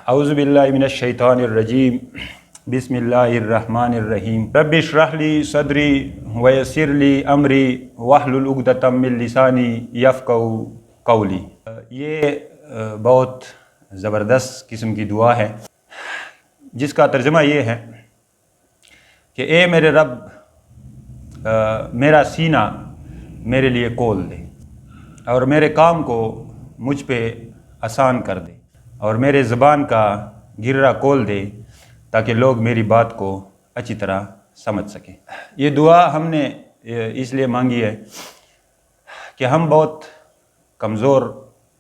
اعوذ باللہ من الشیطان الرجیم بسم اللہ الرحمن الرحیم رب اشرح لی صدری ویسر لی امری واحلل عقدۃ من لسانی یفقہوا قولی۔ یہ بہت زبردست قسم کی دعا ہے جس کا ترجمہ یہ ہے کہ اے میرے رب میرا سینہ میرے لیے کھول دے اور میرے کام کو مجھ پہ آسان کر دے اور میرے زبان کا گرہ کھول دے تاکہ لوگ میری بات کو اچھی طرح سمجھ سکیں۔ یہ دعا ہم نے اس لیے مانگی ہے کہ ہم بہت کمزور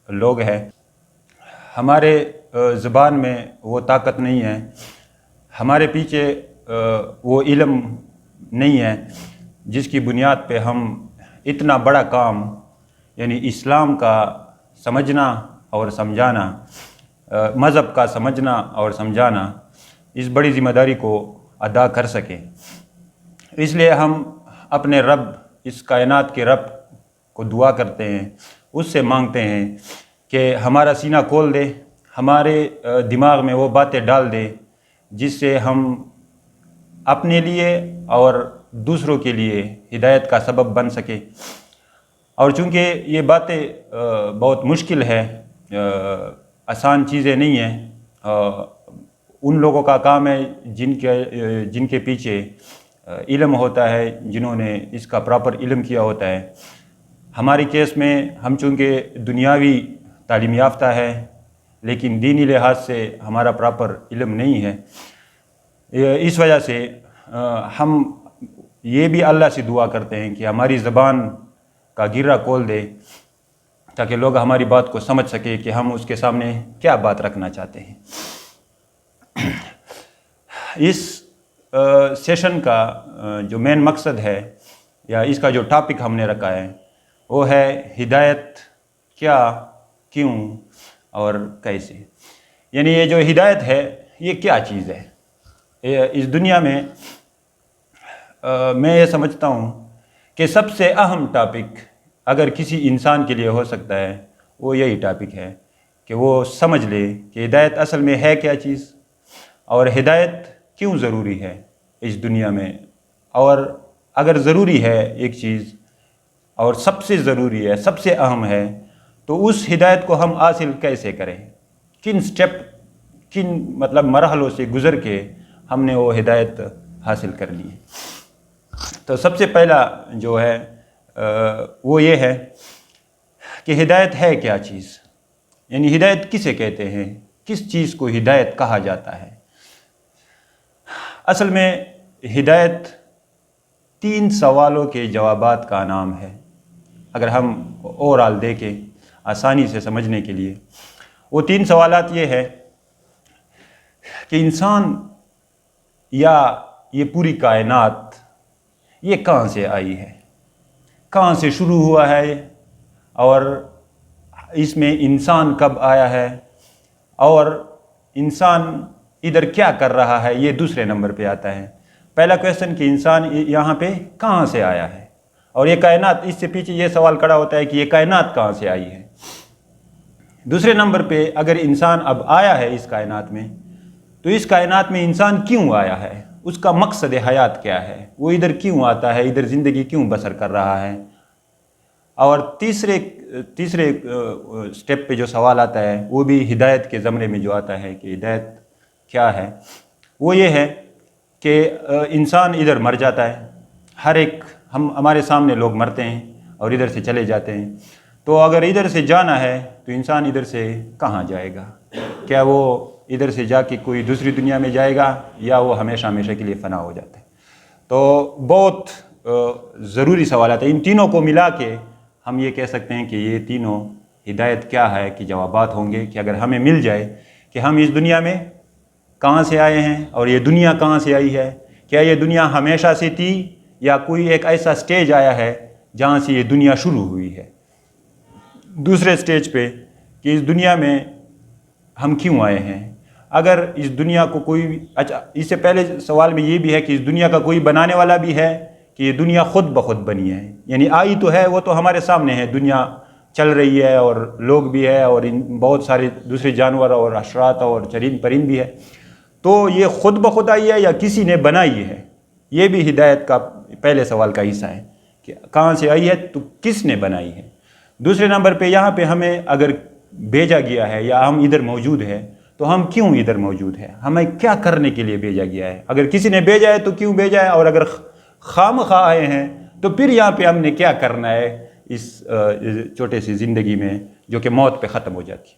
لوگ ہیں، ہمارے زبان میں وہ طاقت نہیں ہے، ہمارے پیچھے وہ علم نہیں ہے جس کی بنیاد پہ ہم اتنا بڑا کام یعنی اسلام کا سمجھنا اور سمجھانا، مذہب کا سمجھنا اور سمجھانا، اس بڑی ذمہ داری کو ادا کر سکیں۔ اس لیے ہم اپنے رب، اس کائنات کے رب کو دعا کرتے ہیں، اس سے مانگتے ہیں کہ ہمارا سینہ کھول دے، ہمارے دماغ میں وہ باتیں ڈال دے جس سے ہم اپنے لیے اور دوسروں کے لیے ہدایت کا سبب بن سکے۔ اور چونکہ یہ باتیں بہت مشکل ہے، آسان چیزیں نہیں ہیں، ان لوگوں کا کام ہے جن کے پیچھے علم ہوتا ہے، جنہوں نے اس کا پراپر علم کیا ہوتا ہے۔ ہماری کیس میں ہم چونکہ دنیاوی تعلیم یافتہ ہے لیکن دینی لحاظ سے ہمارا پراپر علم نہیں ہے، اس وجہ سے ہم یہ بھی اللہ سے دعا کرتے ہیں کہ ہماری زبان کا گرہ کھول دے تاکہ لوگ ہماری بات کو سمجھ سکے کہ ہم اس کے سامنے کیا بات رکھنا چاہتے ہیں۔ اس سیشن کا جو مین مقصد ہے یا اس کا جو ٹاپک ہم نے رکھا ہے وہ ہے ہدایت کیا، کیوں اور کیسے۔ یعنی یہ جو ہدایت ہے یہ کیا چیز ہے؟ اس دنیا میں میں یہ سمجھتا ہوں کہ سب سے اہم ٹاپک اگر کسی انسان کے لیے ہو سکتا ہے وہ یہی ٹاپک ہے کہ وہ سمجھ لے کہ ہدایت اصل میں ہے کیا چیز اور ہدایت کیوں ضروری ہے اس دنیا میں، اور اگر ضروری ہے ایک چیز اور سب سے ضروری ہے، سب سے اہم ہے، تو اس ہدایت کو ہم حاصل کیسے کریں، کن مرحلوں سے گزر کے ہم نے وہ ہدایت حاصل کرنی ہے۔ تو سب سے پہلا جو ہے وہ یہ ہے کہ ہدایت ہے کیا چیز، یعنی ہدایت کسے کہتے ہیں، کس چیز کو ہدایت کہا جاتا ہے۔ اصل میں ہدایت 3 سوالوں کے جوابات کا نام ہے، اگر ہم اوورال دیکھیں آسانی سے سمجھنے کے لیے۔ وہ 3 سوالات یہ ہے کہ انسان یا یہ پوری کائنات یہ کہاں سے آئی ہے، کہاں سے شروع ہوا ہے، اور اس میں انسان کب آیا ہے، اور انسان ادھر کیا کر رہا ہے، یہ دوسرے نمبر پہ آتا ہے۔ پہلا کویسچن کہ انسان یہاں پہ کہاں سے آیا ہے، اور یہ کائنات، اس سے پیچھے یہ سوال کھڑا ہوتا ہے کہ یہ کائنات کہاں سے آئی ہے۔ دوسرے نمبر پہ اگر انسان اب آیا ہے اس کائنات میں تو اس کائنات میں انسان کیوں آیا ہے، اس کا مقصد حیات کیا ہے، وہ ادھر کیوں آتا ہے، ادھر زندگی کیوں بسر کر رہا ہے۔ اور تیسرے سٹیپ پہ جو سوال آتا ہے وہ بھی ہدایت کے زمرے میں جو آتا ہے کہ ہدایت کیا ہے، وہ یہ ہے کہ انسان ادھر مر جاتا ہے، ہر ایک ہمارے سامنے لوگ مرتے ہیں اور ادھر سے چلے جاتے ہیں، تو اگر ادھر سے جانا ہے تو انسان ادھر سے کہاں جائے گا؟ کیا وہ ادھر سے جا کے کوئی دوسری دنیا میں جائے گا یا وہ ہمیشہ ہمیشہ کے لیے فنا ہو جاتا ہے؟ تو بہت ضروری سوالات ہیں۔ ان تینوں کو ملا کے ہم یہ کہہ سکتے ہیں کہ یہ تینوں ہدایت کیا ہے کہ جوابات ہوں گے کہ اگر ہمیں مل جائے کہ ہم اس دنیا میں کہاں سے آئے ہیں اور یہ دنیا کہاں سے آئی ہے، کیا یہ دنیا ہمیشہ سے تھی یا کوئی ایک ایسا سٹیج آیا ہے جہاں سے یہ دنیا شروع ہوئی ہے۔ دوسرے سٹیج پہ کہ اس دنیا میں ہم کیوں آئے ہیں، اگر اس دنیا کو کوئی، اچھا اس سے پہلے سوال میں یہ بھی ہے کہ اس دنیا کا کوئی بنانے والا بھی ہے کہ یہ دنیا خود بخود بنی ہے، یعنی آئی تو ہے، وہ تو ہمارے سامنے ہے، دنیا چل رہی ہے اور لوگ بھی ہے اور بہت سارے دوسرے جانور اور حشرات اور چرند پرند بھی ہے، تو یہ خود بخود آئی ہے یا کسی نے بنائی ہے؟ یہ بھی ہدایت کا پہلے سوال کا حصہ ہے کہ کہاں سے آئی ہے تو کس نے بنائی ہے۔ دوسرے نمبر پہ یہاں پہ ہمیں اگر بھیجا گیا ہے یا ہم ادھر موجود ہیں تو ہم کیوں ادھر موجود ہیں، ہمیں کیا کرنے کے لیے بھیجا گیا ہے؟ اگر کسی نے بھیجا ہے تو کیوں بھیجا ہے، اور اگر خام خواہ آئے ہیں تو پھر یہاں پہ ہم نے کیا کرنا ہے اس چھوٹے سی زندگی میں جو کہ موت پہ ختم ہو جاتی ہے۔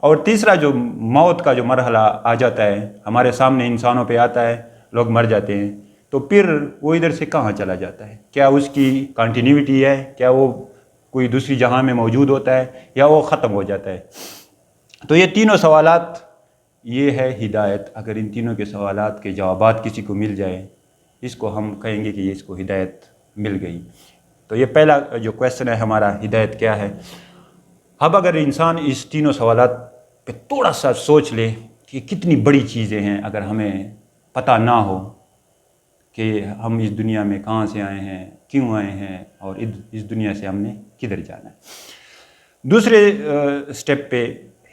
اور تیسرا جو موت کا جو مرحلہ آ جاتا ہے ہمارے سامنے، انسانوں پہ آتا ہے، لوگ مر جاتے ہیں، تو پھر وہ ادھر سے کہاں چلا جاتا ہے؟ کیا اس کی کنٹینیوٹی ہے؟ کیا وہ کوئی دوسری جہاں میں موجود ہوتا ہے یا وہ ختم ہو جاتا ہے؟ تو یہ تینوں سوالات، یہ ہے ہدایت۔ اگر ان تینوں کے سوالات کے جوابات کسی کو مل جائے، اس کو ہم کہیں گے کہ اس کو ہدایت مل گئی۔ تو یہ پہلا جو کویسچن ہے ہمارا، ہدایت کیا ہے۔ اب اگر انسان اس تینوں سوالات پہ تھوڑا سا سوچ لے کہ کتنی بڑی چیزیں ہیں اگر ہمیں پتہ نہ ہو کہ ہم اس دنیا میں کہاں سے آئے ہیں، کیوں آئے ہیں، اور اس دنیا سے ہم نے کدھر جانا ہے۔ دوسرے سٹیپ پہ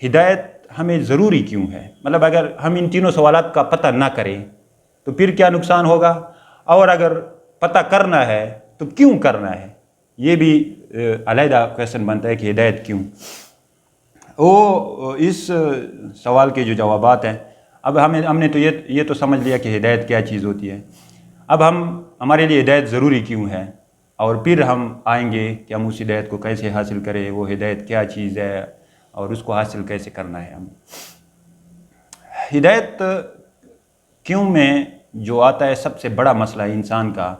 ہدایت ہمیں ضروری کیوں ہے، مطلب اگر ہم ان تینوں سوالات کا پتہ نہ کریں تو پھر کیا نقصان ہوگا، اور اگر پتہ کرنا ہے تو کیوں کرنا ہے، یہ بھی علیحدہ کویسچن بنتا ہے کہ ہدایت کیوں۔ وہ اس سوال کے جو جوابات ہیں، اب ہم نے تو یہ تو سمجھ لیا کہ ہدایت کیا چیز ہوتی ہے۔ اب ہمارے لیے ہدایت ضروری کیوں ہے، اور پھر ہم آئیں گے کہ ہم اس ہدایت کو کیسے حاصل کریں، وہ ہدایت کیا چیز ہے اور اس کو حاصل کیسے کرنا ہے ہم۔ ہدایت کیوں میں جو آتا ہے سب سے بڑا مسئلہ انسان کا،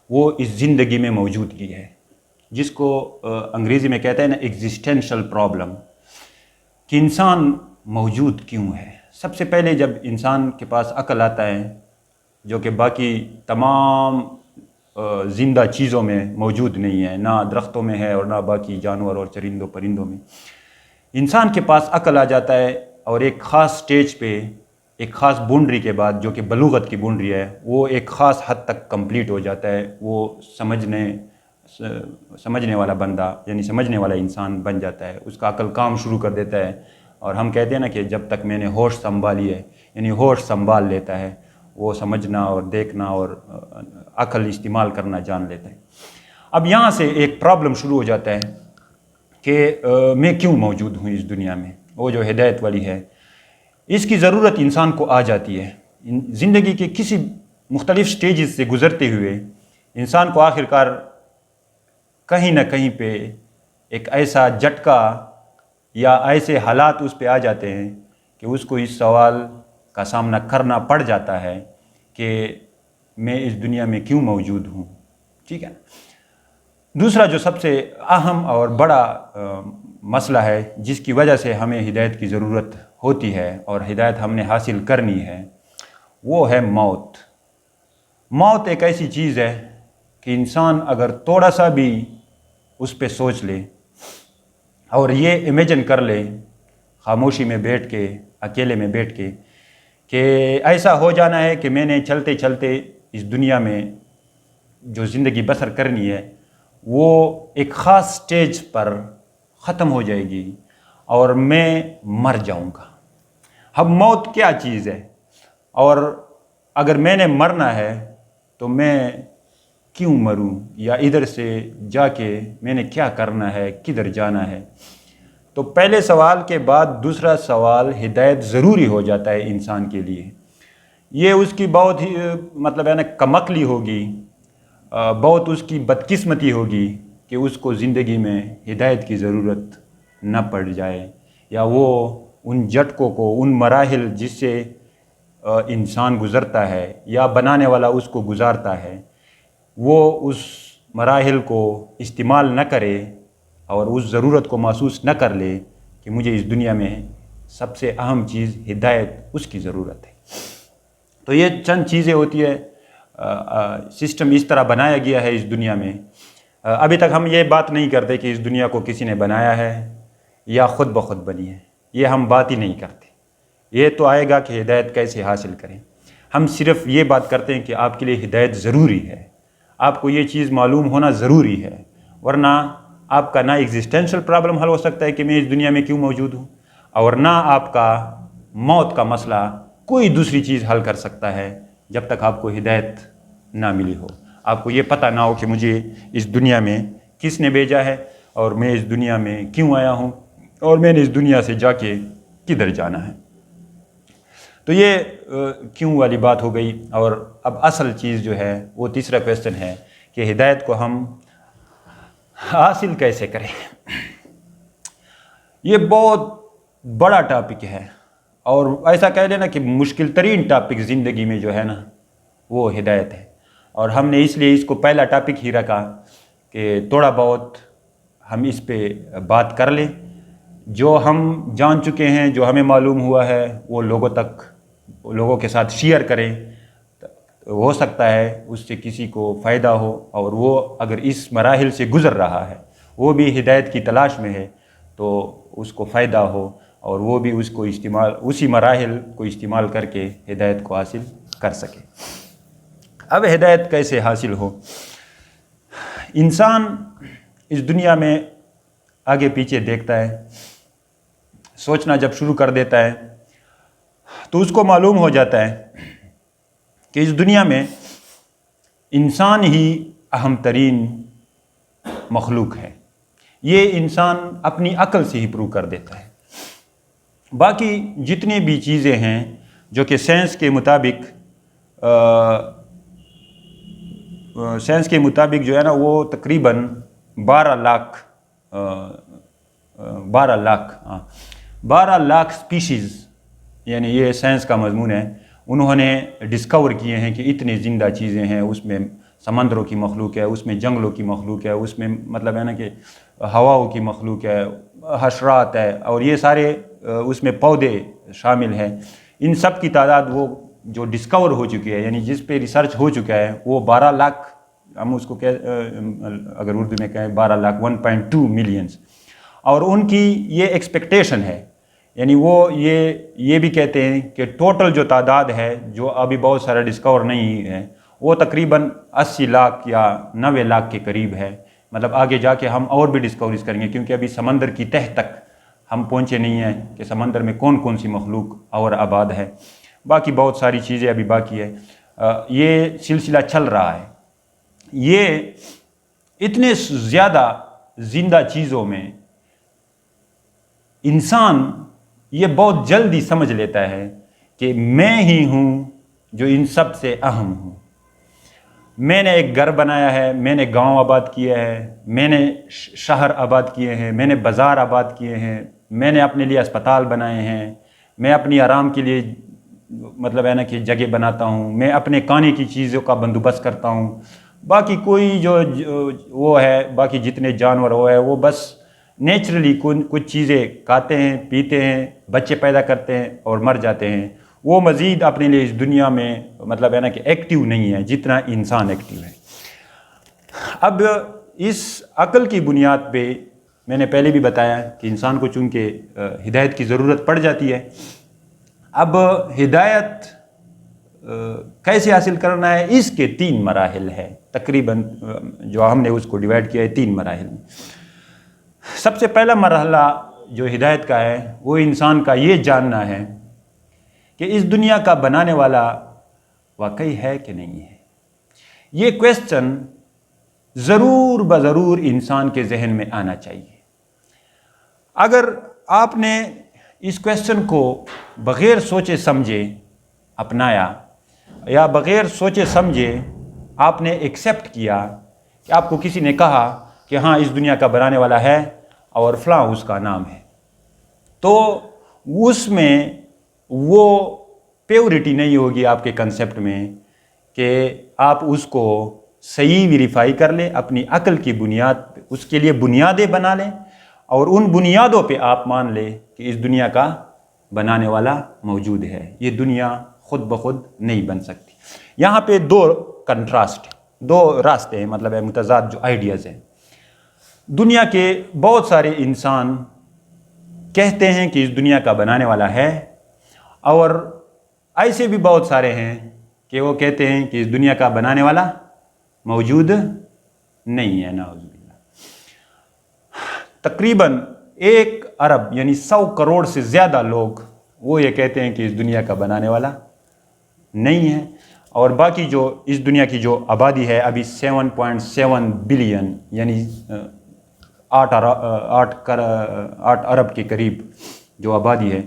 وہ اس زندگی میں موجودگی ہے، جس کو انگریزی میں کہتے ہیں نا ایگزسٹینشل پرابلم، کہ انسان موجود کیوں ہے۔ سب سے پہلے جب انسان کے پاس عقل آتا ہے، جو کہ باقی تمام زندہ چیزوں میں موجود نہیں ہے، نہ درختوں میں ہے اور نہ باقی جانور اور چرندوں پرندوں میں، انسان کے پاس عقل آ جاتا ہے، اور ایک خاص سٹیج پہ، ایک خاص بونڈری کے بعد جو کہ بلوغت کی بونڈری ہے، وہ ایک خاص حد تک کمپلیٹ ہو جاتا ہے، وہ سمجھنے والا بندہ، یعنی سمجھنے والا انسان بن جاتا ہے، اس کا عقل کام شروع کر دیتا ہے۔ اور ہم کہتے ہیں نا کہ جب تک میں نے ہوش سنبھالی ہے، یعنی ہوش سنبھال لیتا ہے، وہ سمجھنا اور دیکھنا اور عقل استعمال کرنا جان لیتا ہے۔ اب یہاں سے ایک پرابلم شروع ہو جاتا ہے کہ میں کیوں موجود ہوں اس دنیا میں، وہ جو ہدایت والی ہے، اس کی ضرورت انسان کو آ جاتی ہے۔ زندگی کے کسی مختلف سٹیجز سے گزرتے ہوئے انسان کو آخرکار کہیں نہ کہیں پہ ایک ایسا جھٹکا یا ایسے حالات اس پہ آ جاتے ہیں کہ اس کو اس سوال کا سامنا کرنا پڑ جاتا ہے کہ میں اس دنیا میں کیوں موجود ہوں۔ ٹھیک ہے۔ دوسرا جو سب سے اہم اور بڑا مسئلہ ہے جس کی وجہ سے ہمیں ہدایت کی ضرورت ہوتی ہے اور ہدایت ہم نے حاصل کرنی ہے، وہ ہے موت۔ موت ایک ایسی چیز ہے کہ انسان اگر تھوڑا سا بھی اس پہ سوچ لے اور یہ امیجن کر لے، خاموشی میں بیٹھ کے، اکیلے میں بیٹھ کے، کہ ایسا ہو جانا ہے کہ میں نے چلتے چلتے اس دنیا میں جو زندگی بسر کرنی ہے وہ ایک خاص سٹیج پر ختم ہو جائے گی اور میں مر جاؤں گا۔ اب موت کیا چیز ہے، اور اگر میں نے مرنا ہے تو میں کیوں مروں، یا ادھر سے جا کے میں نے کیا کرنا ہے، کدھر جانا ہے؟ تو پہلے سوال کے بعد دوسرا سوال ہدایت ضروری ہو جاتا ہے انسان کے لیے۔ یہ اس کی بہت ہی مطلب ہے نا کم عقلی ہوگی، بہت اس کی بدقسمتی ہوگی کہ اس کو زندگی میں ہدایت کی ضرورت نہ پڑ جائے، یا وہ ان جھٹکوں کو، ان مراحل جس سے انسان گزرتا ہے یا بنانے والا اس کو گزارتا ہے، وہ اس مراحل کو استعمال نہ کرے اور اس ضرورت کو محسوس نہ کر لے کہ مجھے اس دنیا میں سب سے اہم چیز ہدایت، اس کی ضرورت ہے۔ تو یہ چند چیزیں ہوتی ہے، سسٹم اس طرح بنایا گیا ہے اس دنیا میں۔ ابھی تک ہم یہ بات نہیں کرتے کہ اس دنیا کو کسی نے بنایا ہے یا خود بخود بنی ہے، یہ ہم بات ہی نہیں کرتے۔ یہ تو آئے گا کہ ہدایت کیسے حاصل کریں، ہم صرف یہ بات کرتے ہیں کہ آپ کے لیے ہدایت ضروری ہے، آپ کو یہ چیز معلوم ہونا ضروری ہے، ورنہ آپ کا نہ ایگزسٹینشل پرابلم حل ہو سکتا ہے کہ میں اس دنیا میں کیوں موجود ہوں، اور نہ آپ کا موت کا مسئلہ کوئی دوسری چیز حل کر سکتا ہے جب تک آپ کو ہدایت نہ ملی ہو، آپ کو یہ پتہ نہ ہو کہ مجھے اس دنیا میں کس نے بھیجا ہے اور میں اس دنیا میں کیوں آیا ہوں اور میں نے اس دنیا سے جا کے کدھر جانا ہے۔ تو یہ کیوں والی بات ہو گئی، اور اب اصل چیز جو ہے وہ تیسرا کویسچن ہے کہ ہدایت کو ہم حاصل کیسے کریں۔ یہ بہت بڑا ٹاپک ہے، اور ایسا کہہ لینا کہ مشکل ترین ٹاپک زندگی میں جو ہے نا وہ ہدایت ہے، اور ہم نے اس لیے اس کو پہلا ٹاپک ہی رکھا کہ تھوڑا بہت ہم اس پہ بات کر لیں، جو ہم جان چکے ہیں، جو ہمیں معلوم ہوا ہے وہ لوگوں کے ساتھ شیئر کریں، ہو سکتا ہے اس سے کسی کو فائدہ ہو، اور وہ اگر اس مراحل سے گزر رہا ہے، وہ بھی ہدایت کی تلاش میں ہے، تو اس کو فائدہ ہو اور وہ بھی اسی مراحل کو استعمال کر کے ہدایت کو حاصل کر سکے۔ اب ہدایت کیسے حاصل ہو؟ انسان اس دنیا میں آگے پیچھے دیکھتا ہے، سوچنا جب شروع کر دیتا ہے تو اس کو معلوم ہو جاتا ہے کہ اس دنیا میں انسان ہی اہم ترین مخلوق ہے۔ یہ انسان اپنی عقل سے ہی پروو کر دیتا ہے۔ باقی جتنی بھی چیزیں ہیں جو کہ سائنس کے مطابق جو ہے نا وہ تقریباً 12 لاکھ سپیشیز، یعنی یہ سائنس کا مضمون ہے، انہوں نے ڈسکور کیے ہیں کہ اتنے زندہ چیزیں ہیں، اس میں سمندروں کی مخلوق ہے، اس میں جنگلوں کی مخلوق ہے، اس میں مطلب ہے نا کہ ہواؤں کی مخلوق ہے، حشرات ہے، اور یہ سارے اس میں پودے شامل ہیں۔ ان سب کی تعداد وہ جو ڈسکور ہو چکی ہے، یعنی جس پہ ریسرچ ہو چکا ہے، وہ 12 لاکھ، ہم اس کو اگر اردو میں کہیں 12 لاکھ 1.2 ملینز، اور ان کی یہ ایکسپیکٹیشن ہے، یعنی وہ یہ بھی کہتے ہیں کہ ٹوٹل جو تعداد ہے جو ابھی بہت سارا ڈسکور نہیں ہے، وہ تقریباً 80 لاکھ یا 90 لاکھ کے قریب ہے۔ مطلب آگے جا کے ہم اور بھی ڈسکوریز کریں گے، کیونکہ ابھی سمندر کی تہ تک ہم پہنچے نہیں ہیں کہ سمندر میں کون کون سی مخلوق اور آباد ہے۔ باقی بہت ساری چیزیں ابھی باقی ہے، یہ سلسلہ چل رہا ہے۔ یہ اتنے زیادہ زندہ چیزوں میں انسان یہ بہت جلدی سمجھ لیتا ہے کہ میں ہی ہوں جو ان سب سے اہم ہوں۔ میں نے ایک گھر بنایا ہے، میں نے گاؤں آباد کیا ہے، میں نے شہر آباد کیے ہیں، میں نے بازار آباد کیے ہیں، میں نے اپنے لیے اسپتال بنائے ہیں، میں اپنی آرام کے لیے مطلب ہے نا کہ جگہ بناتا ہوں، میں اپنے کھانے کی چیزوں کا بندوبست کرتا ہوں۔ باقی کوئی جو وہ ہے، باقی جتنے جانور وہ ہے، وہ بس نیچرلی کچھ چیزیں کھاتے ہیں، پیتے ہیں، بچے پیدا کرتے ہیں اور مر جاتے ہیں۔ وہ مزید اپنے لیے اس دنیا میں مطلب ہے نا کہ ایکٹیو نہیں ہے جتنا انسان ایکٹیو ہے۔ اب اس عقل کی بنیاد پہ میں نے پہلے بھی بتایا کہ انسان کو چونکہ ہدایت کی ضرورت پڑ جاتی ہے۔ اب ہدایت کیسے حاصل کرنا ہے، اس کے 3 مراحل ہے تقریباً، جو ہم نے اس کو ڈیوائیڈ کیا ہے 3 مراحل میں۔ سب سے پہلا مرحلہ جو ہدایت کا ہے وہ انسان کا یہ جاننا ہے کہ اس دنیا کا بنانے والا واقعی ہے کہ نہیں ہے۔ یہ کویسچن ضرور بضرور انسان کے ذہن میں آنا چاہیے۔ اگر آپ نے اس کویسچن کو بغیر سوچے سمجھے اپنایا، یا بغیر سوچے سمجھے آپ نے ایکسیپٹ کیا کہ آپ کو کسی نے کہا کہ ہاں اس دنیا کا بنانے والا ہے اور فلاں اس کا نام ہے، تو اس میں وہ پیورٹی نہیں ہوگی آپ کے کنسیپٹ میں کہ آپ اس کو صحیح ویریفائی کر لیں، اپنی عقل کی بنیاد پہ اس کے لیے بنیادیں بنا لیں، اور ان بنیادوں پہ آپ مان لیں کہ اس دنیا کا بنانے والا موجود ہے۔ یہ دنیا خود بخود نہیں بن سکتی۔ یہاں پہ 2 راستے ہیں، مطلب ہے متضاد جو آئیڈیاز ہیں۔ دنیا کے بہت سارے انسان کہتے ہیں کہ اس دنیا کا بنانے والا ہے، اور ایسے بھی بہت سارے ہیں کہ وہ کہتے ہیں کہ اس دنیا کا بنانے والا موجود نہیں ہے، نعوذ باللہ۔ تقریباً 1 ارب یعنی 100 کروڑ سے زیادہ لوگ وہ یہ کہتے ہیں کہ اس دنیا کا بنانے والا نہیں ہے، اور باقی جو اس دنیا کی جو آبادی ہے ابھی 7.7 بلین یعنی 8 ارب کے قریب جو آبادی ہے،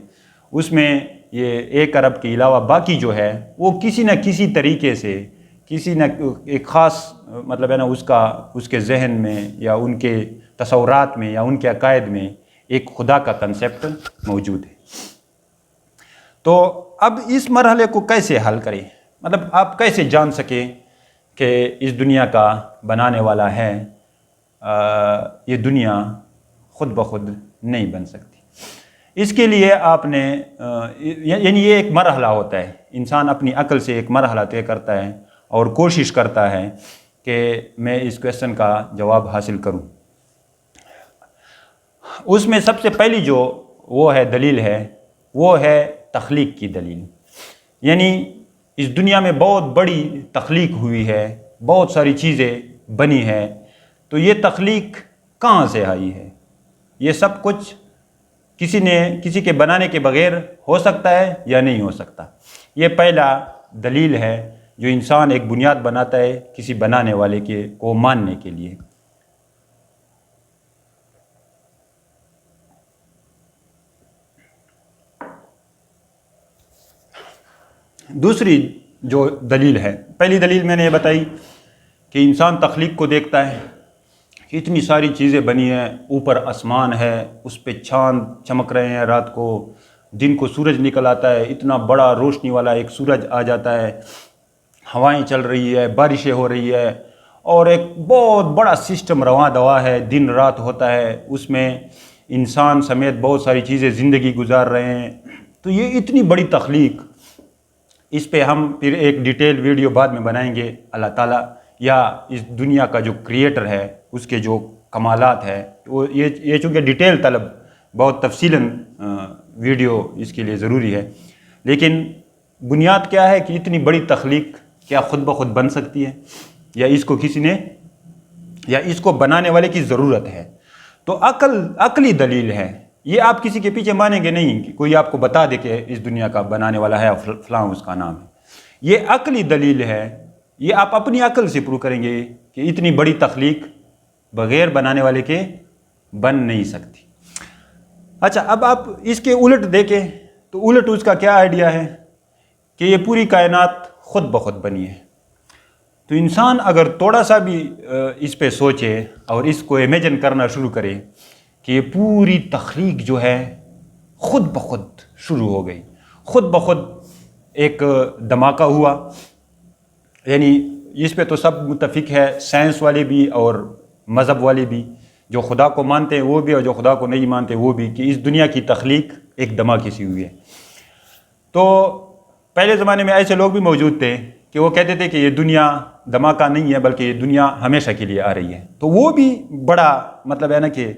اس میں یہ 1 ارب کے علاوہ باقی جو ہے وہ کسی نہ کسی طریقے سے کسی نہ ایک خاص مطلب ہے نا اس کے ذہن میں یا ان کے تصورات میں یا ان کے عقائد میں ایک خدا کا کنسیپٹ موجود ہے۔ تو اب اس مرحلے کو کیسے حل کریں، مطلب آپ کیسے جان سکیں کہ اس دنیا کا بنانے والا ہے، یہ دنیا خود بخود نہیں بن سکتی۔ اس کے لیے آپ نے یعنی یہ ایک مرحلہ ہوتا ہے، انسان اپنی عقل سے ایک مرحلہ طے کرتا ہے اور کوشش کرتا ہے کہ میں اس کویسچن کا جواب حاصل کروں۔ اس میں سب سے پہلی جو وہ ہے دلیل ہے وہ ہے تخلیق کی دلیل، یعنی اس دنیا میں بہت بڑی تخلیق ہوئی ہے، بہت ساری چیزیں بنی ہے، تو یہ تخلیق کہاں سے آئی ہے؟ یہ سب کچھ کسی کے بنانے کے بغیر ہو سکتا ہے یا نہیں ہو سکتا؟ یہ پہلا دلیل ہے جو انسان ایک بنیاد بناتا ہے کسی بنانے والے کو ماننے کے لیے۔ دوسری جو دلیل ہے، پہلی دلیل میں نے یہ بتائی کہ انسان تخلیق کو دیکھتا ہے کہ اتنی ساری چیزیں بنی ہیں، اوپر آسمان ہے، اس پہ چاند چمک رہے ہیں، رات کو دن کو سورج نکل آتا ہے، اتنا بڑا روشنی والا ایک سورج آ جاتا ہے، ہوائیں چل رہی ہے، بارشیں ہو رہی ہے، اور ایک بہت بڑا سسٹم رواں دوا ہے، دن رات ہوتا ہے، اس میں انسان سمیت بہت ساری چیزیں زندگی گزار رہے ہیں۔ تو یہ اتنی بڑی تخلیق، اس پہ ہم پھر ایک ڈیٹیل ویڈیو بعد میں بنائیں گے۔ اللہ تعالیٰ یا اس دنیا کا جو کریٹر ہے اس کے جو کمالات ہے وہ یہ چونکہ ڈیٹیل طلب بہت تفصیلاً ویڈیو اس کے لیے ضروری ہے، لیکن بنیاد کیا ہے کہ اتنی بڑی تخلیق کیا خود بخود بن سکتی ہے یا اس کو کسی نے یا اس کو بنانے والے کی ضرورت ہے؟ تو عقلی دلیل ہے، یہ آپ کسی کے پیچھے مانیں گے نہیں کہ کوئی آپ کو بتا دے کہ اس دنیا کا بنانے والا ہے فلاں اس کا نام ہے۔ یہ عقلی دلیل ہے، یہ آپ اپنی عقل سے پروو کریں گے کہ اتنی بڑی تخلیق بغیر بنانے والے کے بن نہیں سکتی۔ اچھا، اب آپ اس کے الٹ دیکھیں تو الٹ اس کا کیا آئیڈیا ہے کہ یہ پوری کائنات خود بخود بنی ہے۔ تو انسان اگر تھوڑا سا بھی اس پہ سوچے اور اس کو امیجن کرنا شروع کرے کہ یہ پوری تخلیق جو ہے خود بخود شروع ہو گئی، خود بخود ایک دھماکہ ہوا، یعنی اس پہ تو سب متفق ہے، سائنس والے بھی اور مذہب والے بھی، جو خدا کو مانتے ہیں وہ بھی اور جو خدا کو نہیں مانتے وہ بھی، کہ اس دنیا کی تخلیق ایک دھماکے سے ہوئی ہے۔ تو پہلے زمانے میں ایسے لوگ بھی موجود تھے کہ وہ کہتے تھے کہ یہ دنیا دھماکہ نہیں ہے بلکہ یہ دنیا ہمیشہ کے لیے آ رہی ہے۔ تو وہ بھی بڑا مطلب ہے نا کہ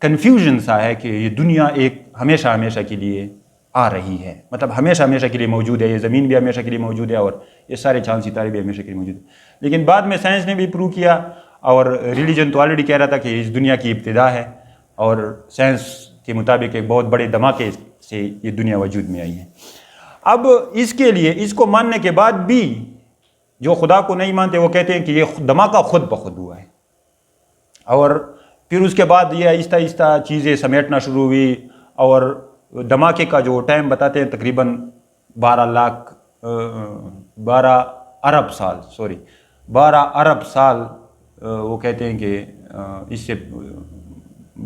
کنفیوژن سا ہے کہ یہ دنیا ایک ہمیشہ کے لیے آ رہی ہے، مطلب ہمیشہ کے لیے موجود ہے، یہ زمین بھی ہمیشہ کے لیے موجود ہے اور یہ سارے چاند ستارے بھی ہمیشہ کے لیے موجود ہیں۔ لیکن بعد میں سائنس نے بھی پروو کیا، اور ریلیجن تو آلریڈی کہہ رہا تھا کہ اس دنیا کی ابتدا ہے، اور سائنس کے مطابق ایک بہت بڑے دھماکے سے یہ دنیا وجود میں آئی ہے۔ اب اس کے لیے اس کو ماننے کے بعد بھی جو خدا کو نہیں مانتے وہ کہتے ہیں کہ یہ دھماکہ خود بخود ہوا ہے، اور پھر اس کے بعد یہ آہستہ آہستہ چیزیں سمیٹنا شروع ہوئی، اور دھماکے کا جو ٹائم بتاتے ہیں تقریباً 12 ارب سال وہ کہتے ہیں کہ اس سے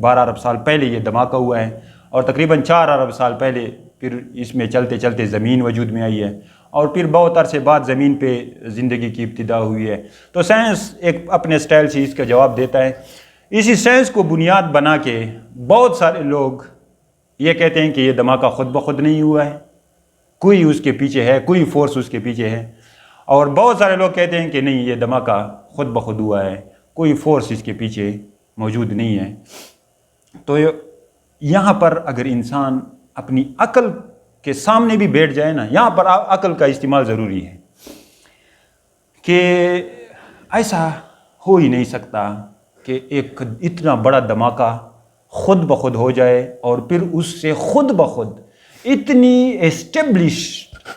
12 ارب سال پہلے یہ دھماکہ ہوا ہے، اور تقریباً 4 ارب سال پہلے پھر اس میں چلتے چلتے زمین وجود میں آئی ہے، اور پھر بہت عرصے بعد زمین پہ زندگی کی ابتدا ہوئی ہے۔ تو سائنس ایک اپنے سٹائل سے اس کا جواب دیتا ہے۔ اسی سائنس کو بنیاد بنا کے بہت سارے لوگ یہ کہتے ہیں کہ یہ دھماکہ خود بخود نہیں ہوا ہے، کوئی اس کے پیچھے ہے، کوئی فورس اس کے پیچھے ہے، اور بہت سارے لوگ کہتے ہیں کہ نہیں، یہ دھماکہ خود بخود ہوا ہے، کوئی فورس اس کے پیچھے موجود نہیں ہے۔ تو یہاں پر اگر انسان اپنی عقل کے سامنے بھی بیٹھ جائے نا، یہاں پر عقل کا استعمال ضروری ہے کہ ایسا ہو ہی نہیں سکتا کہ ایک اتنا بڑا دھماکہ خود بخود ہو جائے اور پھر اس سے خود بخود اتنی اسٹیبلش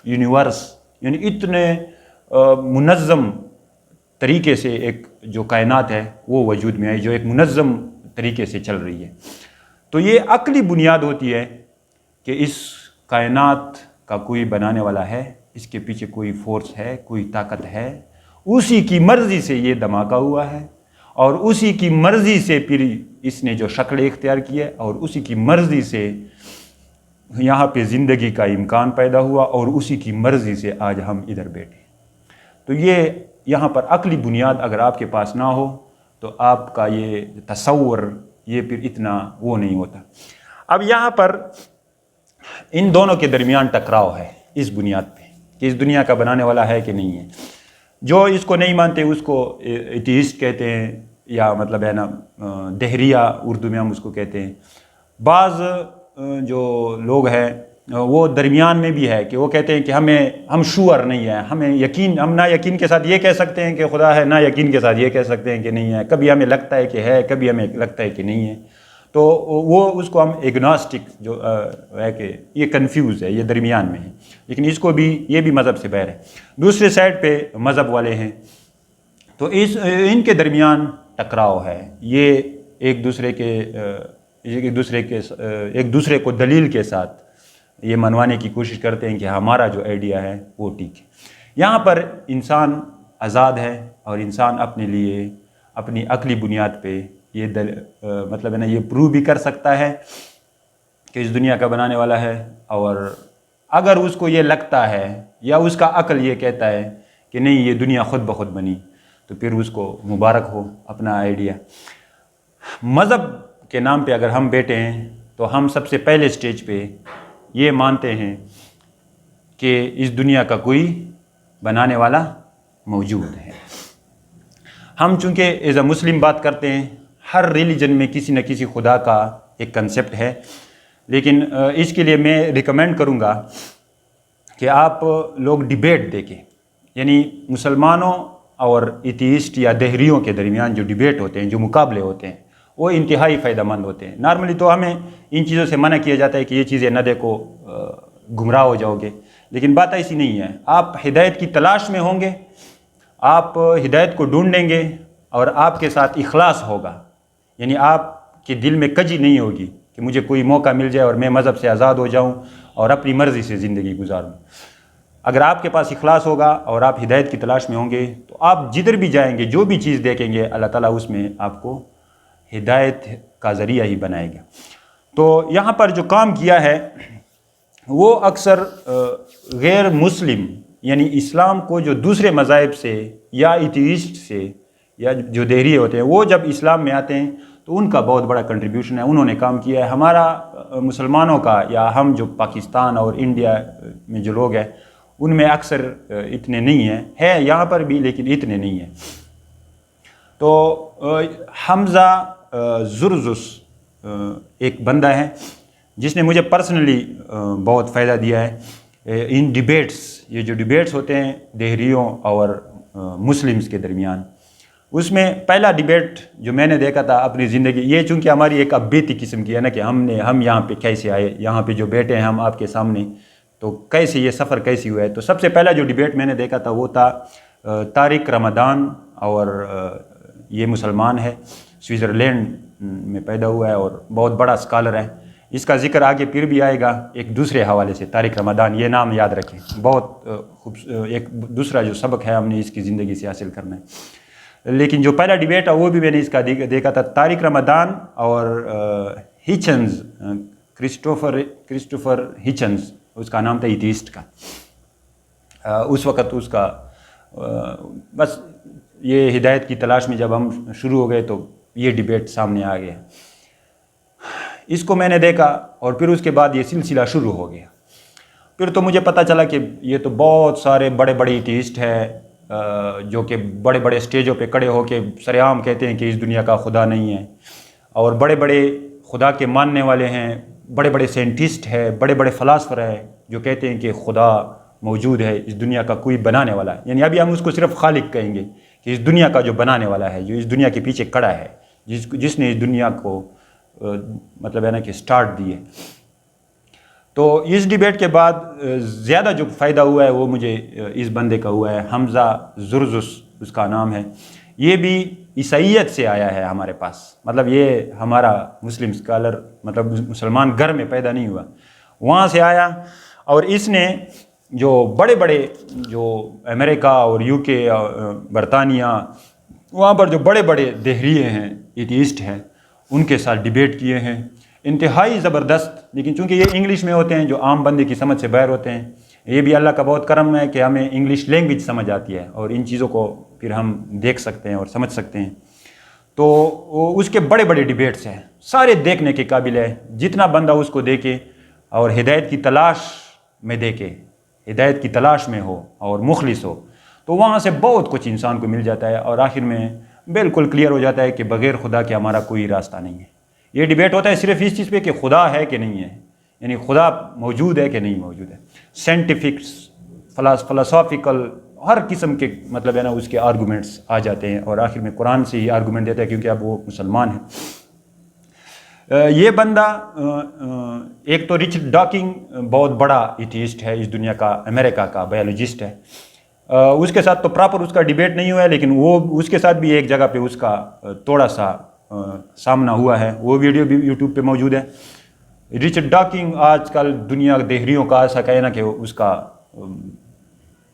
یونیورس، یعنی اتنے منظم طریقے سے ایک جو کائنات ہے وہ وجود میں آئی، جو ایک منظم طریقے سے چل رہی ہے. تو یہ عقلی بنیاد ہوتی ہے کہ اس کائنات کا کوئی بنانے والا ہے، اس کے پیچھے کوئی فورس ہے، کوئی طاقت ہے، اسی کی مرضی سے یہ دھماکہ ہوا ہے اور اسی کی مرضی سے پھر اس نے جو شکل اختیار کی ہے اور اسی کی مرضی سے یہاں پہ زندگی کا امکان پیدا ہوا اور اسی کی مرضی سے آج ہم ادھر بیٹھے. تو یہ یہاں پر عقلی بنیاد اگر آپ کے پاس نہ ہو تو آپ کا یہ تصور یہ پھر اتنا وہ نہیں ہوتا. اب یہاں پر ان دونوں کے درمیان ٹکراؤ ہے اس بنیاد پہ کہ اس دنیا کا بنانے والا ہے کہ نہیں ہے. جو اس کو نہیں مانتے اس کو ایتھیسٹ کہتے ہیں، یا مطلب ہے نا دہریہ اردو میں ہم اس کو کہتے ہیں. بعض جو لوگ ہیں وہ درمیان میں بھی ہے کہ وہ کہتے ہیں کہ ہم شور نہیں ہیں، ہمیں یقین، ہم نہ یقین کے ساتھ یہ کہہ سکتے ہیں کہ خدا ہے، نہ یقین کے ساتھ یہ کہہ سکتے ہیں کہ نہیں ہے. کبھی ہمیں لگتا ہے کہ ہے، کبھی ہمیں لگتا ہے کہ نہیں ہے. تو وہ اس کو ہم ایگناسٹک جو ہے کہ یہ کنفیوز ہے، یہ درمیان میں ہے. لیکن اس کو بھی یہ بھی مذہب سے باہر ہے. دوسرے سائڈ پہ مذہب والے ہیں تو ان کے درمیان ٹکراؤ ہے. یہ ایک دوسرے کو دلیل کے ساتھ یہ منوانے کی کوشش کرتے ہیں کہ ہمارا جو آئیڈیا ہے وہ ٹھیک ہے. یہاں پر انسان آزاد ہے اور انسان اپنے لیے اپنی عقلی بنیاد پہ یہ مطلب ہے نا یہ پروو بھی کر سکتا ہے کہ اس دنیا کا بنانے والا ہے. اور اگر اس کو یہ لگتا ہے یا اس کا عقل یہ کہتا ہے کہ نہیں یہ دنیا خود بخود بنی تو پھر اس کو مبارک ہو اپنا آئیڈیا. مذہب کے نام پہ اگر ہم بیٹھے ہیں تو ہم سب سے پہلے سٹیج پہ یہ مانتے ہیں کہ اس دنیا کا کوئی بنانے والا موجود ہے. ہم چونکہ ایز اے مسلم بات کرتے ہیں، ہر ریلیجن میں کسی نہ کسی خدا کا ایک کنسیپٹ ہے. لیکن اس کے لیے میں ریکمینڈ کروں گا کہ آپ لوگ ڈیبیٹ دیکھیں. یعنی مسلمانوں اور ایتھیسٹ یا دہریوں کے درمیان جو ڈیبیٹ ہوتے ہیں، جو مقابلے ہوتے ہیں، وہ انتہائی فائدہ مند ہوتے ہیں. نارملی تو ہمیں ان چیزوں سے منع کیا جاتا ہے کہ یہ چیزیں نہ دیکھو، گمراہ ہو جاؤ گے. لیکن بات ایسی نہیں ہے. آپ ہدایت کی تلاش میں ہوں گے، آپ ہدایت کو ڈھونڈیں گے اور آپ کے ساتھ اخلاص ہوگا. یعنی آپ کے دل میں کجی نہیں ہوگی کہ مجھے کوئی موقع مل جائے اور میں مذہب سے آزاد ہو جاؤں اور اپنی مرضی سے زندگی گزاروں. اگر آپ کے پاس اخلاص ہوگا اور آپ ہدایت کی تلاش میں ہوں گے تو آپ جدھر بھی جائیں گے، جو بھی چیز دیکھیں گے، اللہ تعالیٰ اس میں آپ کو ہدایت کا ذریعہ ہی بنائے گا. تو یہاں پر جو کام کیا ہے وہ اکثر غیر مسلم، یعنی اسلام کو جو دوسرے مذاہب سے یا ایتھیسٹ سے یا جو دہریے ہوتے ہیں وہ جب اسلام میں آتے ہیں تو ان کا بہت بڑا کنٹریبیوشن ہے. انہوں نے کام کیا ہے. ہمارا مسلمانوں کا یا ہم جو پاکستان اور انڈیا میں جو لوگ ہیں ان میں اکثر اتنے نہیں ہیں، ہے یہاں پر بھی لیکن اتنے نہیں ہیں. تو حمزہ زرزس ایک بندہ ہے جس نے مجھے پرسنلی بہت فائدہ دیا ہے ان ڈیبیٹس. یہ جو ڈیبیٹس ہوتے ہیں دہریوں اور مسلمز کے درمیان، اس میں پہلا ڈیبیٹ جو میں نے دیکھا تھا اپنی زندگی، یہ چونکہ ہماری ایک ابیتی قسم کی ہے نا کہ ہم یہاں پہ کیسے آئے، یہاں پہ جو بیٹھے ہیں ہم آپ کے سامنے، تو کیسے یہ سفر کیسی ہوا ہے. تو سب سے پہلا جو ڈیبیٹ میں نے دیکھا تھا وہ تھا طارق رمضان، اور یہ مسلمان ہے، سوئٹزرلینڈ میں پیدا ہوا ہے اور بہت بڑا اسکالر ہے. اس کا ذکر آگے پھر بھی آئے گا ایک دوسرے حوالے سے. طارق رمضان، یہ نام یاد رکھیں، بہت ایک دوسرا جو سبق ہے ہم نے اس کی زندگی سے حاصل کرنا ہے. لیکن جو پہلا ڈیبیٹ ہے وہ بھی میں نے اس کا دیکھا تھا، طارق رمضان اور ہچنز، کرسٹوفر ہچنز اس کا نام تھا ایتھیسٹ کا. اس وقت اس کا بس یہ ہدایت کی تلاش میں جب ہم شروع ہو گئے تو یہ ڈیبیٹ سامنے آ گیا. اس کو میں نے دیکھا اور پھر اس کے بعد یہ سلسلہ شروع ہو گیا. پھر تو مجھے پتہ چلا کہ یہ تو بہت سارے بڑے بڑے ایتھیسٹ ہیں جو کہ بڑے بڑے اسٹیجوں پہ کھڑے ہو کے سر عام کہتے ہیں کہ اس دنیا کا خدا نہیں ہے، اور بڑے بڑے خدا کے ماننے والے ہیں، بڑے بڑے سائنٹسٹ ہیں، بڑے بڑے فلاسفر ہیں جو کہتے ہیں کہ خدا موجود ہے، اس دنیا کا کوئی بنانے والا ہے. یعنی ابھی ہم اس کو صرف خالق کہیں گے کہ اس دنیا کا جو بنانے والا ہے، جو اس دنیا کے پیچھے کھڑا ہے، جس نے اس دنیا کو مطلب ہے نا کہ سٹارٹ دی ہے۔ تو اس ڈیبیٹ کے بعد زیادہ جو فائدہ ہوا ہے وہ مجھے اس بندے کا ہوا ہے، حمزہ زرزس اس کا نام ہے۔ یہ بھی عیسائیت سے آیا ہے ہمارے پاس، مطلب یہ ہمارا مسلم اسکالر مطلب مسلمان گھر میں پیدا نہیں ہوا، وہاں سے آیا۔ اور اس نے جو بڑے بڑے جو امریکہ اور یو کے برطانیہ وہاں پر جو بڑے بڑے دہریے ہیں، ایتھیسٹ ہیں، ان کے ساتھ ڈیبیٹ کیے ہیں انتہائی زبردست، لیکن چونکہ یہ انگلش میں ہوتے ہیں جو عام بندے کی سمجھ سے باہر ہوتے ہیں۔ یہ بھی اللہ کا بہت کرم ہے کہ ہمیں انگلش لینگویج سمجھ آتی ہے اور ان چیزوں کو پھر ہم دیکھ سکتے ہیں اور سمجھ سکتے ہیں۔ تو اس کے بڑے بڑے ڈیبیٹس ہیں، سارے دیکھنے کے قابل ہے، جتنا بندہ اس کو دیکھے اور ہدایت کی تلاش میں دیکھے، ہدایت کی تلاش میں ہو اور مخلص ہو، تو وہاں سے بہت کچھ انسان کو مل جاتا ہے اور آخر میں بالکل کلیئر ہو جاتا ہے کہ بغیر خدا کے ہمارا کوئی راستہ نہیں ہے۔ یہ ڈیبیٹ ہوتا ہے صرف اس چیز پہ کہ خدا ہے کہ نہیں ہے، یعنی خدا موجود ہے کہ نہیں موجود ہے۔ سائنٹیفکس، فلسافیکل، ہر قسم کے مطلب ہے نا اس کے آرگومنٹس آ جاتے ہیں اور آخر میں قرآن سے ہی آرگومنٹ دیتا ہے کیونکہ اب وہ مسلمان ہیں۔ یہ بندہ ایک تو رچرڈ ڈاکنگ بہت بڑا ایتھیسٹ ہے اس دنیا کا، امریکہ کا بایولوجسٹ ہے۔ اس کے ساتھ تو پراپر اس کا ڈیبیٹ نہیں ہوا ہے، لیکن وہ اس کے ساتھ بھی ایک جگہ پہ اس کا تھوڑا سا سامنا ہوا ہے، وہ ویڈیو بھی یوٹیوب پہ موجود ہے۔ رچرڈ ڈاکنگ آج کل دنیا دہریوں کا ایسا کہنا کہ اس کا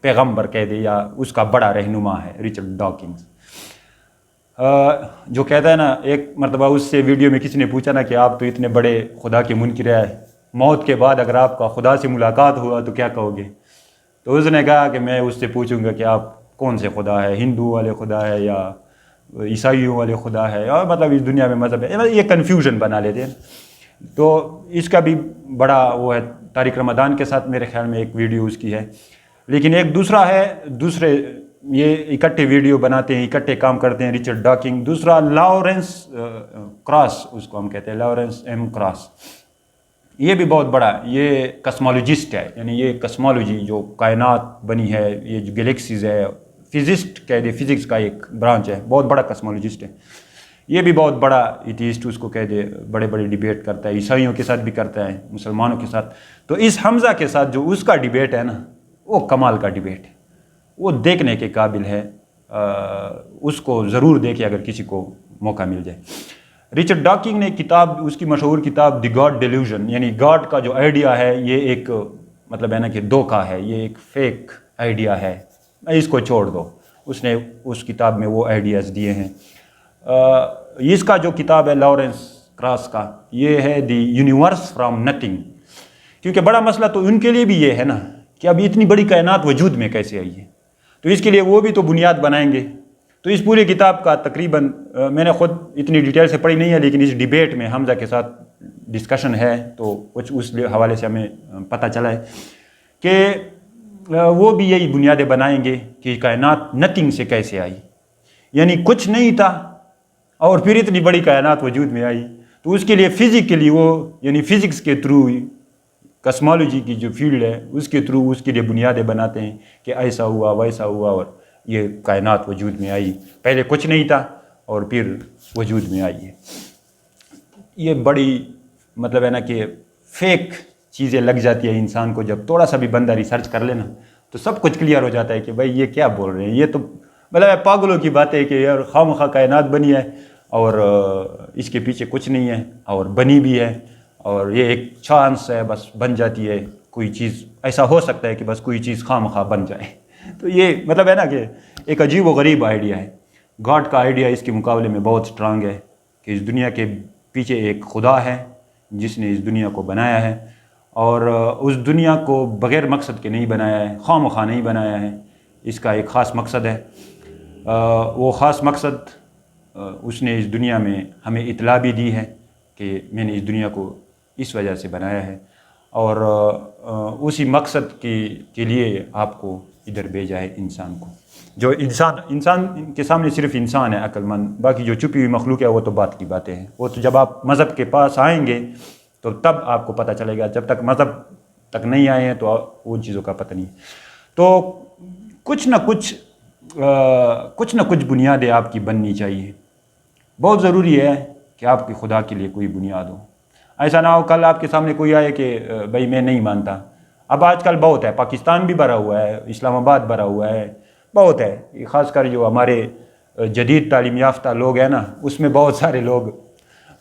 پیغمبر کہہ دے یا اس کا بڑا رہنما ہے رچرڈ ڈاکنگ، جو کہتا ہے نا، ایک مرتبہ اس سے ویڈیو میں کسی نے پوچھا نا کہ آپ تو اتنے بڑے خدا کے منکر ہیں، موت کے بعد اگر آپ کا خدا سے ملاقات ہوا تو کیا کہو گے؟ تو اس نے کہا کہ میں اس سے پوچھوں گا کہ آپ کون سے خدا ہے، ہندو والے خدا ہے یا عیسائیوں والے خدا ہے، اور مطلب اس دنیا میں مذہب ہے، یہ کنفیوژن بنا لیتے ہیں۔ تو اس کا بھی بڑا وہ ہے، طارق رمضان کے ساتھ میرے خیال میں ایک ویڈیو اس کی ہے۔ لیکن ایک دوسرا ہے، دوسرے یہ اکٹھے ویڈیو بناتے ہیں، اکٹھے کام کرتے ہیں، رچرڈ ڈاکنگ۔ دوسرا لاورنس کراس، اس کو ہم کہتے ہیں لاورنس ایم کراس، یہ بھی بہت بڑا، یہ کسمالوجسٹ ہے، یعنی یہ کسمالوجی جو کائنات بنی ہے، یہ جو گلیکسیز ہے، فزسٹ کہہ دے، فزکس کا ایک برانچ ہے، بہت بڑا کسمالوجسٹ ہے۔ یہ بھی بہت بڑا ایتھیسٹ اس کو کہہ دے، بڑے بڑے ڈیبیٹ کرتا ہے، عیسائیوں کے ساتھ بھی کرتا ہے، مسلمانوں کے ساتھ۔ تو اس حمزہ کے ساتھ جو اس کا ڈیبیٹ ہے نا، وہ کمال کا ڈیبیٹ ہے، وہ دیکھنے کے قابل ہے، اس کو ضرور دیکھے اگر کسی کو موقع مل جائے۔ رچرڈ ڈاکنگ نے کتاب، اس کی مشہور کتاب دی گاڈ ڈیلیوژن، یعنی گاڈ کا جو آئیڈیا ہے یہ ایک مطلب ہے نا کہ دھوکہ ہے، یہ ایک فیک آئیڈیا ہے، اس کو چھوڑ دو۔ اس نے اس کتاب میں وہ آئیڈیاز دیے ہیں۔ اس کا جو کتاب ہے لاورنس کراس کا، یہ ہے دی یونیورس فرام نتھنگ، کیونکہ بڑا مسئلہ تو ان کے لیے بھی یہ ہے نا کہ اب اتنی بڑی کائنات وجود میں کیسے آئی ہے، تو اس کے لیے وہ بھی تو بنیاد بنائیں گے۔ تو اس پوری کتاب کا تقریباً میں نے خود اتنی ڈیٹیل سے پڑھی نہیں ہے، لیکن اس ڈیبیٹ میں حمزہ کے ساتھ ڈسکشن ہے تو کچھ اس حوالے سے ہمیں پتہ چلا ہے کہ وہ بھی یہی بنیادیں بنائیں گے کہ کائنات نتھنگ سے کیسے آئی، یعنی کچھ نہیں تھا اور پھر اتنی بڑی کائنات وجود میں آئی۔ تو اس کے لیے فزیکلی وہ یعنی فزکس کے تھرو، کسمالوجی کی جو فیلڈ ہے اس کے تھرو اس کے لیے بنیادیں بناتے ہیں کہ ایسا ہوا ویسا ہوا اور یہ کائنات وجود میں آئی، پہلے کچھ نہیں تھا اور پھر وجود میں آئی ہے۔ یہ بڑی مطلب ہے نا کہ فیک چیزیں لگ جاتی ہیں انسان کو، جب تھوڑا سا بھی بندہ ریسرچ کر لینا تو سب کچھ کلیئر ہو جاتا ہے کہ بھائی یہ کیا بول رہے ہیں، یہ تو مطلب پاگلوں کی بات ہے کہ یار خواہ مخواہ کائنات بنی ہے اور اس کے پیچھے کچھ نہیں ہے اور بنی بھی ہے اور یہ ایک چانس ہے، بس بن جاتی ہے کوئی چیز، ایسا ہو سکتا ہے کہ بس کوئی چیز خواہ مخواہ بن جائے۔ تو یہ مطلب ہے نا کہ ایک عجیب و غریب آئیڈیا ہے۔ گاڈ کا آئیڈیا اس کے مقابلے میں بہت سٹرانگ ہے کہ اس دنیا کے پیچھے ایک خدا ہے جس نے اس دنیا کو بنایا ہے اور اس دنیا کو بغیر مقصد کے نہیں بنایا ہے، خواہ مخواہ نہیں بنایا ہے، اس کا ایک خاص مقصد ہے۔ وہ خاص مقصد اس نے اس دنیا میں ہمیں اطلاع بھی دی ہے کہ میں نے اس دنیا کو اس وجہ سے بنایا ہے اور اسی مقصد کے لیے آپ کو ادھر بھیجا ہے انسان کو۔ جو انسان کے سامنے صرف انسان ہے عقل مند، باقی جو چھپی ہوئی مخلوق ہے وہ تو بات کی باتیں ہیں، وہ تو جب آپ مذہب کے پاس آئیں گے تو تب آپ کو پتہ چلے گا، جب تک مذہب تک نہیں آئے ہیں تو ان چیزوں کا پتہ نہیں۔ تو کچھ نہ کچھ بنیادیں آپ کی بننی چاہیے، بہت ضروری ہے کہ آپ کی خدا کے لیے کوئی بنیاد ہو. ایسا نہ ہو کل آپ کے سامنے کوئی آئے کہ بھائی میں نہیں مانتا. اب آج کل بہت ہے، پاکستان بھی بھرا ہوا ہے، اسلام آباد بھرا ہوا ہے، بہت ہے. خاص کر جو ہمارے جدید تعلیم یافتہ لوگ ہیں نا، اس میں بہت سارے لوگ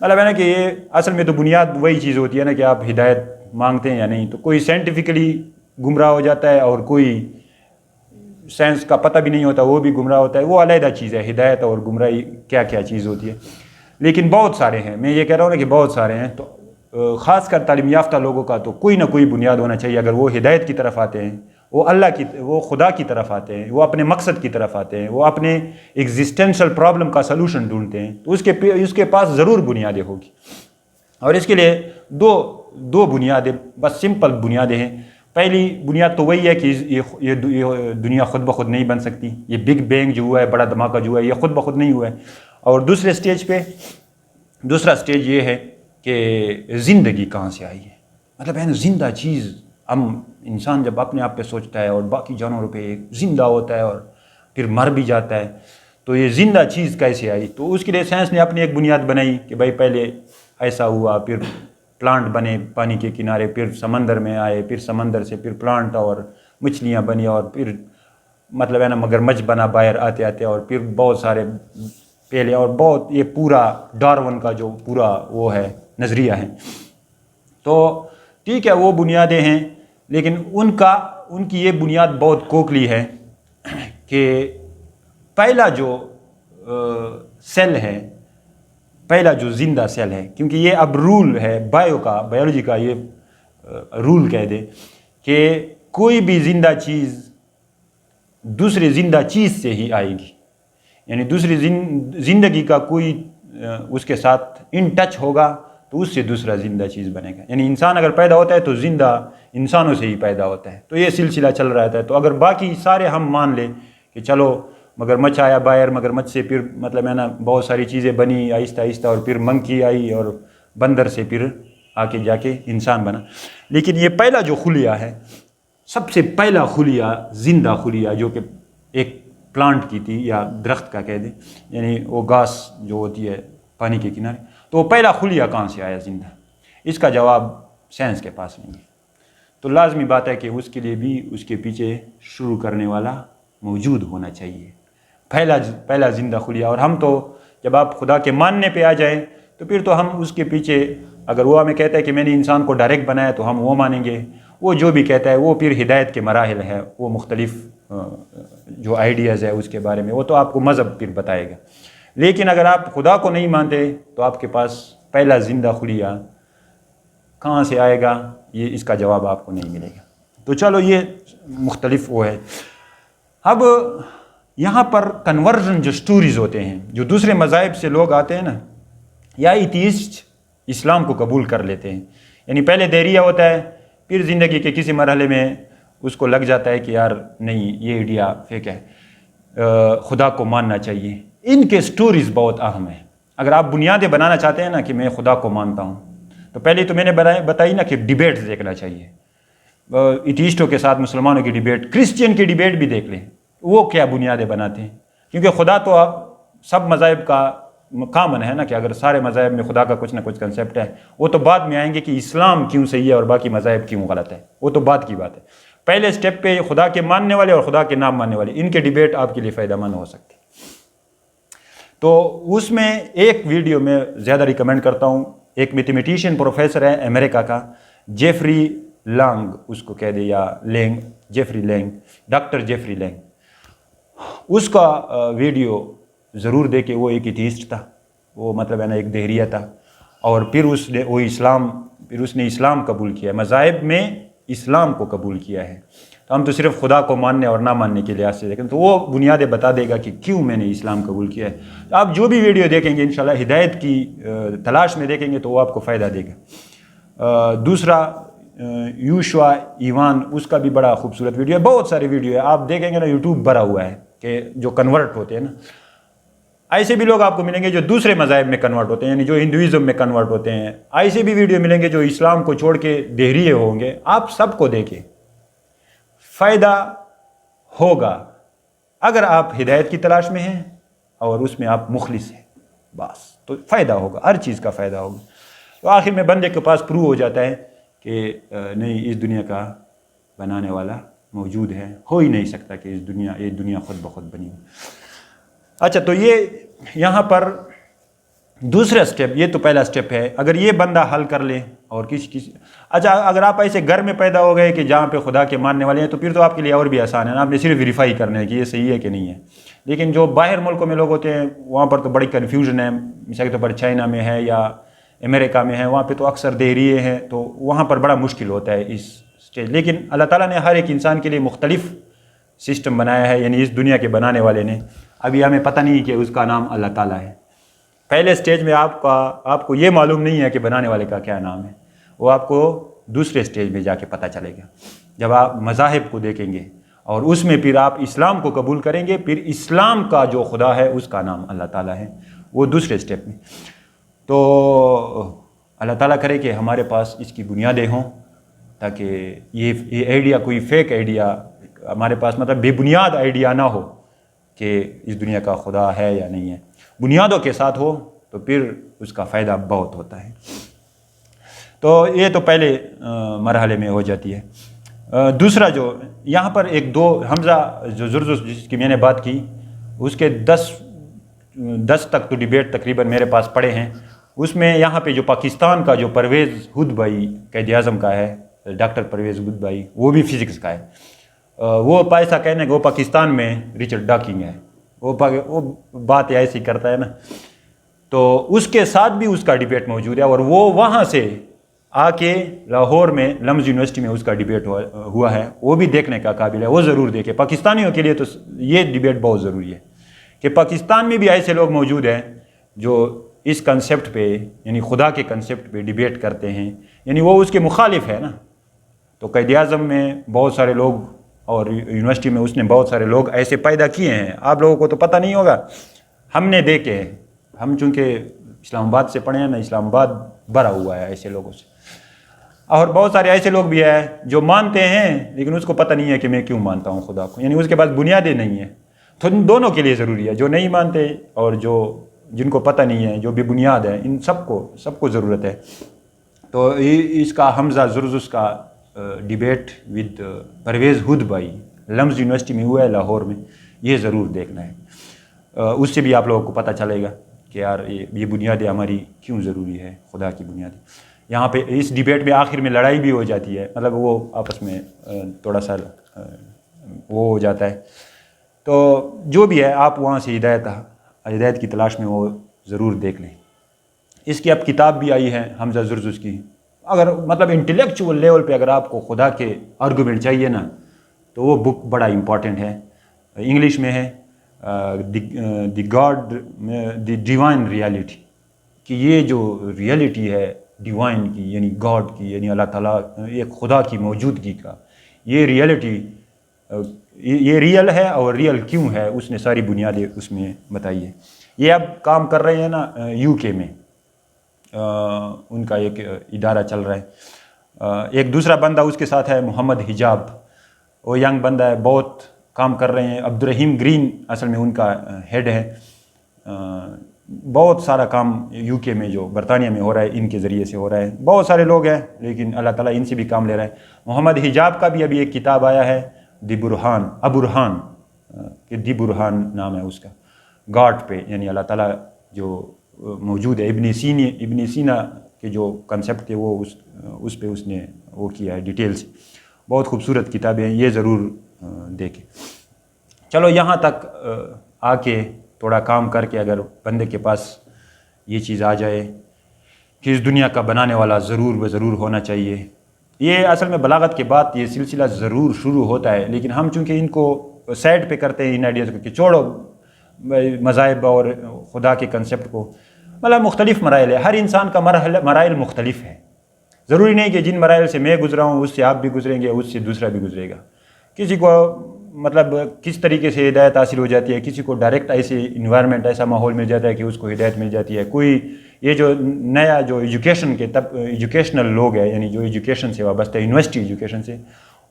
مطلب ہے نا کہ یہ اصل میں تو بنیاد وہی چیز ہوتی ہے نا کہ آپ ہدایت مانگتے ہیں یا نہیں. تو کوئی سائنٹیفکلی گمراہ ہو جاتا ہے اور کوئی سائنس کا پتہ بھی نہیں ہوتا وہ بھی گمراہ ہوتا ہے. وہ علیحدہ چیز ہے، ہدایت اور گمراہی کیا کیا چیز ہوتی ہے. لیکن بہت سارے ہیں، میں یہ کہہ رہا ہوں نا کہ بہت سارے ہیں. تو خاص کر تعلیم یافتہ لوگوں کا تو کوئی نہ کوئی بنیاد ہونا چاہیے. اگر وہ ہدایت کی طرف آتے ہیں، وہ خدا کی طرف آتے ہیں، وہ اپنے مقصد کی طرف آتے ہیں، وہ اپنے ایگزسٹینشل پرابلم کا سلوشن ڈھونڈتے ہیں، تو اس کے پاس ضرور بنیادیں ہوگی. اور اس کے لیے دو بنیادیں بس سمپل بنیادیں ہیں. پہلی بنیاد تو وہی ہے کہ یہ دنیا خود بخود نہیں بن سکتی. یہ بگ بینگ جو ہوا ہے، بڑا دھماکہ جو ہوا ہے، یہ خود بخود نہیں ہوا ہے. اور دوسرا سٹیج یہ ہے کہ زندگی کہاں سے آئی ہے. مطلب ہے نا زندہ چیز، انسان جب اپنے آپ پہ سوچتا ہے اور باقی جانوروں پہ زندہ ہوتا ہے اور پھر مر بھی جاتا ہے، تو یہ زندہ چیز کیسے آئی. تو اس کے لیے سائنس نے اپنی ایک بنیاد بنائی کہ بھائی پہلے ایسا ہوا، پھر پلانٹ بنے پانی کے کنارے، پھر سمندر میں آئے، پھر سمندر سے پھر پلانٹ اور مچھلیاں بنی، اور پھر مطلب ہے نا مگرمچھ بنا باہر آتے آتے، اور پھر بہت سارے پہلے، اور بہت یہ پورا ڈارون کا جو پورا وہ ہے نظریہ ہے. تو ٹھیک ہے وہ بنیادیں ہیں، لیکن ان کی یہ بنیاد بہت کوکلی ہے کہ پہلا جو سیل ہے، پہلا جو زندہ سیل ہے، کیونکہ یہ اب رول ہے بایولوجی کا یہ رول کہہ دے کہ کوئی بھی زندہ چیز دوسری زندہ چیز سے ہی آئے گی. یعنی دوسری زندگی کا کوئی اس کے ساتھ ان ٹچ ہوگا تو اس سے دوسرا زندہ چیز بنے گا. یعنی انسان اگر پیدا ہوتا ہے تو زندہ انسانوں سے ہی پیدا ہوتا ہے. تو یہ سلسلہ چل رہا ہے. تو اگر باقی سارے ہم مان لیں کہ چلو مگرمچھ آیا باہر، مگرمچھ سے پھر مطلب ہے نا بہت ساری چیزیں بنی آہستہ آہستہ، اور پھر منکی آئی، اور بندر سے پھر آکے جا کے انسان بنا. لیکن یہ پہلا جو خلیہ ہے، سب سے پہلا خلیہ، زندہ خلیہ، جو کہ ایک پلانٹ کی تھی یا درخت کا کہہ دیں، یعنی وہ گھاس جو ہوتی ہے پانی کے کنارے، تو وہ پہلا خلیہ کہاں سے آیا زندہ؟ اس کا جواب سائنس کے پاس نہیں ہے. تو لازمی بات ہے کہ اس کے لیے بھی اس کے پیچھے شروع کرنے والا موجود ہونا چاہیے. پہلا زندہ خلیہ. اور ہم تو جب آپ خدا کے ماننے پہ آ جائیں تو پھر تو ہم اس کے پیچھے، اگر وہ ہمیں کہتا ہے کہ میں نے انسان کو ڈائریکٹ بنایا تو ہم وہ مانیں گے. وہ جو بھی کہتا ہے وہ پھر ہدایت کے مراحل ہے، وہ مختلف جو آئیڈیاز ہے اس کے بارے میں وہ تو آپ کو مذہب پھر بتائے گا. لیکن اگر آپ خدا کو نہیں مانتے تو آپ کے پاس پہلا زندہ خلیہ کہاں سے آئے گا، اس کا جواب آپ کو نہیں ملے گا. تو چلو یہ مختلف وہ ہے. اب یہاں پر کنورژن جو سٹوریز ہوتے ہیں، جو دوسرے مذاہب سے لوگ آتے ہیں نا، یا ایتھیسٹ اسلام کو قبول کر لیتے ہیں. یعنی پہلے دہریہ ہوتا ہے، پھر زندگی کے کسی مرحلے میں اس کو لگ جاتا ہے کہ یار نہیں یہ ایڈیا فیک ہے، خدا کو ماننا چاہیے. ان کے سٹوریز بہت اہم ہیں. اگر آپ بنیادیں بنانا چاہتے ہیں نا کہ میں خدا کو مانتا ہوں، تو پہلے تو میں نے بتائی نا کہ ڈیبیٹس دیکھنا چاہیے. ایتھیسٹوں کے ساتھ مسلمانوں کی ڈیبیٹ، کرسچین کی ڈیبیٹ بھی دیکھ لیں، وہ کیا بنیادیں بناتے ہیں. کیونکہ خدا تو سب مذاہب کا کامن ہے نا، کہ اگر سارے مذاہب میں خدا کا کچھ نہ کچھ کنسیپٹ ہے. وہ تو بعد میں آئیں گے کہ اسلام کیوں صحیح ہے اور باقی مذاہب کیوں غلط ہے، وہ تو بعد کی بات ہے. پہلے سٹیپ پہ خدا کے ماننے والے اور خدا کے نام ماننے والے، ان کے ڈیبیٹ آپ کے لیے فائدہ مند ہو سکتی. تو اس میں ایک ویڈیو میں زیادہ ریکمینڈ کرتا ہوں. ایک میتھمیٹیشین پروفیسر ہے امریکہ کا، جیفری لانگ اس کو کہہ دے، یا لینگ، جیفری لینگ، ڈاکٹر جیفری لینگ. اس کا ویڈیو ضرور دیکھے. وہ ایک ایتھیسٹ تھا، وہ مطلب ہے نا ایک دہریہ تھا، اور پھر اس نے اسلام قبول کیا. مذاہب میں اسلام کو قبول کیا ہے. تو ہم تو صرف خدا کو ماننے اور نہ ماننے کے لحاظ سے دیکھیں، تو وہ بنیادیں بتا دے گا کہ کیوں میں نے اسلام قبول کیا ہے. آپ جو بھی ویڈیو دیکھیں گے انشاءاللہ ہدایت کی تلاش میں دیکھیں گے تو وہ آپ کو فائدہ دے گا. دوسرا یوشوا ایوان، اس کا بھی بڑا خوبصورت ویڈیو ہے. بہت سارے ویڈیو ہے، آپ دیکھیں گے نا یوٹیوب بھرا ہوا ہے کہ جو کنورٹ ہوتے ہیں نا. ایسے بھی لوگ آپ کو ملیں گے جو دوسرے مذاہب میں کنورٹ ہوتے ہیں، یعنی جو ہندوازم میں کنورٹ ہوتے ہیں. ایسے بھی ویڈیو ملیں گے جو اسلام کو چھوڑ کے دہریے ہوں گے. آپ سب کو دیکھیں، فائدہ ہوگا اگر آپ ہدایت کی تلاش میں ہیں اور اس میں آپ مخلص ہیں. بس تو فائدہ ہوگا، ہر چیز کا فائدہ ہوگا. تو آخر میں بندے کے پاس پروو ہو جاتا ہے کہ نہیں، اس دنیا کا بنانے والا موجود ہے، ہو ہی نہیں سکتا کہ یہ دنیا خود بخود بنی ہو. اچھا، تو یہ یہاں پر دوسرا سٹیپ، یہ تو پہلا سٹیپ ہے. اگر یہ بندہ حل کر لے اور اچھا، اگر آپ ایسے گھر میں پیدا ہو گئے کہ جہاں پہ خدا کے ماننے والے ہیں تو پھر تو آپ کے لیے اور بھی آسان ہے نا، آپ نے صرف ویریفائی کرنا ہے کہ یہ صحیح ہے کہ نہیں ہے. لیکن جو باہر ملکوں میں لوگ ہوتے ہیں وہاں پر تو بڑی کنفیوژن ہے. مثال کے طور پر چائنا میں ہے یا امریکہ میں ہے، وہاں پہ تو اکثر دیہریے ہیں، تو وہاں پر بڑا مشکل ہوتا ہے اس سٹیج. لیکن اللہ تعالیٰ نے ہر ایک انسان کے لیے مختلف سسٹم بنایا ہے، یعنی اس دنیا کے بنانے والے نے. ابھی ہمیں پتہ نہیں کہ اس کا نام اللہ تعالیٰ ہے. پہلے سٹیج میں آپ کو یہ معلوم نہیں ہے کہ بنانے والے کا کیا نام ہے، وہ آپ کو دوسرے سٹیج میں جا کے پتہ چلے گا جب آپ مذاہب کو دیکھیں گے اور اس میں پھر آپ اسلام کو قبول کریں گے. پھر اسلام کا جو خدا ہے اس کا نام اللہ تعالیٰ ہے، وہ دوسرے سٹیپ میں. تو اللہ تعالیٰ کرے کہ ہمارے پاس اس کی بنیادیں ہوں تاکہ یہ آئیڈیا کوئی فیک آئیڈیا ہمارے پاس، مطلب بے بنیاد آئیڈیا نہ ہو کہ اس دنیا کا خدا ہے یا نہیں ہے. بنیادوں کے ساتھ ہو تو پھر اس کا فائدہ بہت ہوتا ہے. تو یہ تو پہلے مرحلے میں ہو جاتی ہے. دوسرا جو یہاں پر ایک دو حمزہ جو زرزس جس کی میں نے بات کی، اس کے 10 تک تو ڈیبیٹ تقریباً میرے پاس پڑے ہیں. اس میں یہاں پہ جو پاکستان کا جو پرویز ہود بھائی قائد اعظم کا ہے، ڈاکٹر پرویز ہود بھائی، وہ بھی فزکس کا ہے. وہ ایسا کہنے کہ وہ پاکستان میں رچرڈ ڈاکنگ ہے، وہ بات ایسی کرتا ہے نا. تو اس کے ساتھ بھی اس کا ڈیبیٹ موجود ہے، اور وہ وہاں سے آ کے لاہور میں لمز یونیورسٹی میں اس کا ڈیبیٹ ہوا ہے. وہ بھی دیکھنے کا قابل ہے، وہ ضرور دیکھے. پاکستانیوں کے لیے تو یہ ڈیبیٹ بہت ضروری ہے کہ پاکستان میں بھی ایسے لوگ موجود ہیں جو اس کنسیپٹ پہ، یعنی خدا کے کنسیپٹ پہ ڈیبیٹ کرتے ہیں، یعنی وہ اس کے مخالف ہے نا. تو قائد اعظم میں بہت سارے لوگ اور یونیورسٹی میں اس نے بہت سارے لوگ ایسے پیدا کیے ہیں. آپ لوگوں کو تو پتہ نہیں ہوگا، ہم نے دیکھے. ہم چونکہ اسلام آباد سے پڑھے ہیں نا، اسلام آباد بھرا ہوا ہے ایسے لوگوں سے. اور بہت سارے ایسے لوگ بھی ہیں جو مانتے ہیں لیکن اس کو پتہ نہیں ہے کہ میں کیوں مانتا ہوں خدا کو، یعنی اس کے پاس بنیادیں نہیں ہیں. تو ان دونوں کے لیے ضروری ہے، جو نہیں مانتے اور جن کو پتہ نہیں ہے، جو بھی بنیاد ہے، ان سب کو ضرورت ہے. تو اس کا حمزہ زرزس کا ڈیبیٹ ود پرویز ہود بھائی لمز یونیورسٹی میں ہوا ہے لاہور میں، یہ ضرور دیکھنا ہے. اس سے بھی آپ لوگوں کو پتہ چلے گا کہ یار یہ بنیادیں ہماری کیوں ضروری ہے، خدا کی بنیادیں. یہاں پہ اس ڈیبیٹ میں آخر میں لڑائی بھی ہو جاتی ہے، مطلب وہ آپس میں تھوڑا سا وہ ہو جاتا ہے. تو جو بھی ہے آپ وہاں سے ہدایت کی تلاش میں وہ ضرور دیکھ لیں. اس کی اب کتاب بھی آئی ہے حمزہ زرزس کی. اگر مطلب انٹلیکچوئل لیول پہ اگر آپ کو خدا کے آرگومنٹ چاہیے نا، تو وہ بک بڑا امپورٹنٹ ہے. انگلش میں ہے دی ڈیوائن ریالٹی، کہ یہ جو ریالٹی ہے ڈیوائن کی، یعنی گاڈ کی، یعنی اللہ تعالیٰ ایک خدا کی موجودگی کا، یہ ریالٹی، یہ ریئل ہے اور ریئل کیوں ہے، اس نے ساری بنیادیں اس میں بتائی ہے. یہ اب کام کر رہے ہیں نا UK میں، ان کا ایک ادارہ چل رہا ہے. ایک دوسرا بندہ اس کے ساتھ ہے محمد حجاب، وہ ینگ بندہ ہے، بہت کام کر رہے ہیں. عبدالرحیم گرین اصل میں ان کا ہیڈ ہے. بہت سارا کام UK میں جو برطانیہ میں ہو رہا ہے ان کے ذریعے سے ہو رہا ہے. بہت سارے لوگ ہیں لیکن اللہ تعالیٰ ان سے بھی کام لے رہا ہے. محمد حجاب کا بھی ابھی ایک کتاب آیا ہے، دی برہان، ابرہان، کہ دی برہان نام ہے اس کا، گاڈ پہ، یعنی اللہ تعالیٰ جو موجود ہے. ابن سینا کے جو کنسیپٹ تھے وہ اس پہ اس نے وہ کیا ہے ڈیٹیل سے. بہت خوبصورت کتابیں ہیں، یہ ضرور دیکھیں. چلو یہاں تک آ کے تھوڑا کام کر کے اگر بندے کے پاس یہ چیز آ جائے کہ اس دنیا کا بنانے والا ضرور ہونا چاہیے. یہ اصل میں بلاغت کے بعد یہ سلسلہ ضرور شروع ہوتا ہے، لیکن ہم چونکہ ان کو سائڈ پہ کرتے ہیں ان آئیڈیاز کو کہ چھوڑو مذاہب اور خدا کے کنسیپٹ کو. مطلب مختلف مراحل ہے، ہر انسان کا مراحل مختلف ہے. ضروری نہیں کہ جن مراحل سے میں گزرا ہوں اس سے آپ بھی گزریں گے، اس سے دوسرا بھی گزرے گا. کسی کو مطلب کس طریقے سے ہدایت حاصل ہو جاتی ہے، کسی کو ڈائریکٹ ایسے انوائرمنٹ، ایسا ماحول مل جاتا ہے کہ اس کو ہدایت مل جاتی ہے. کوئی یہ جو نیا جو ایجوکیشنل لوگ ہیں، یعنی جو ایجوکیشن سے وابستہ ہے، یونیورسٹی ایجوکیشن سے،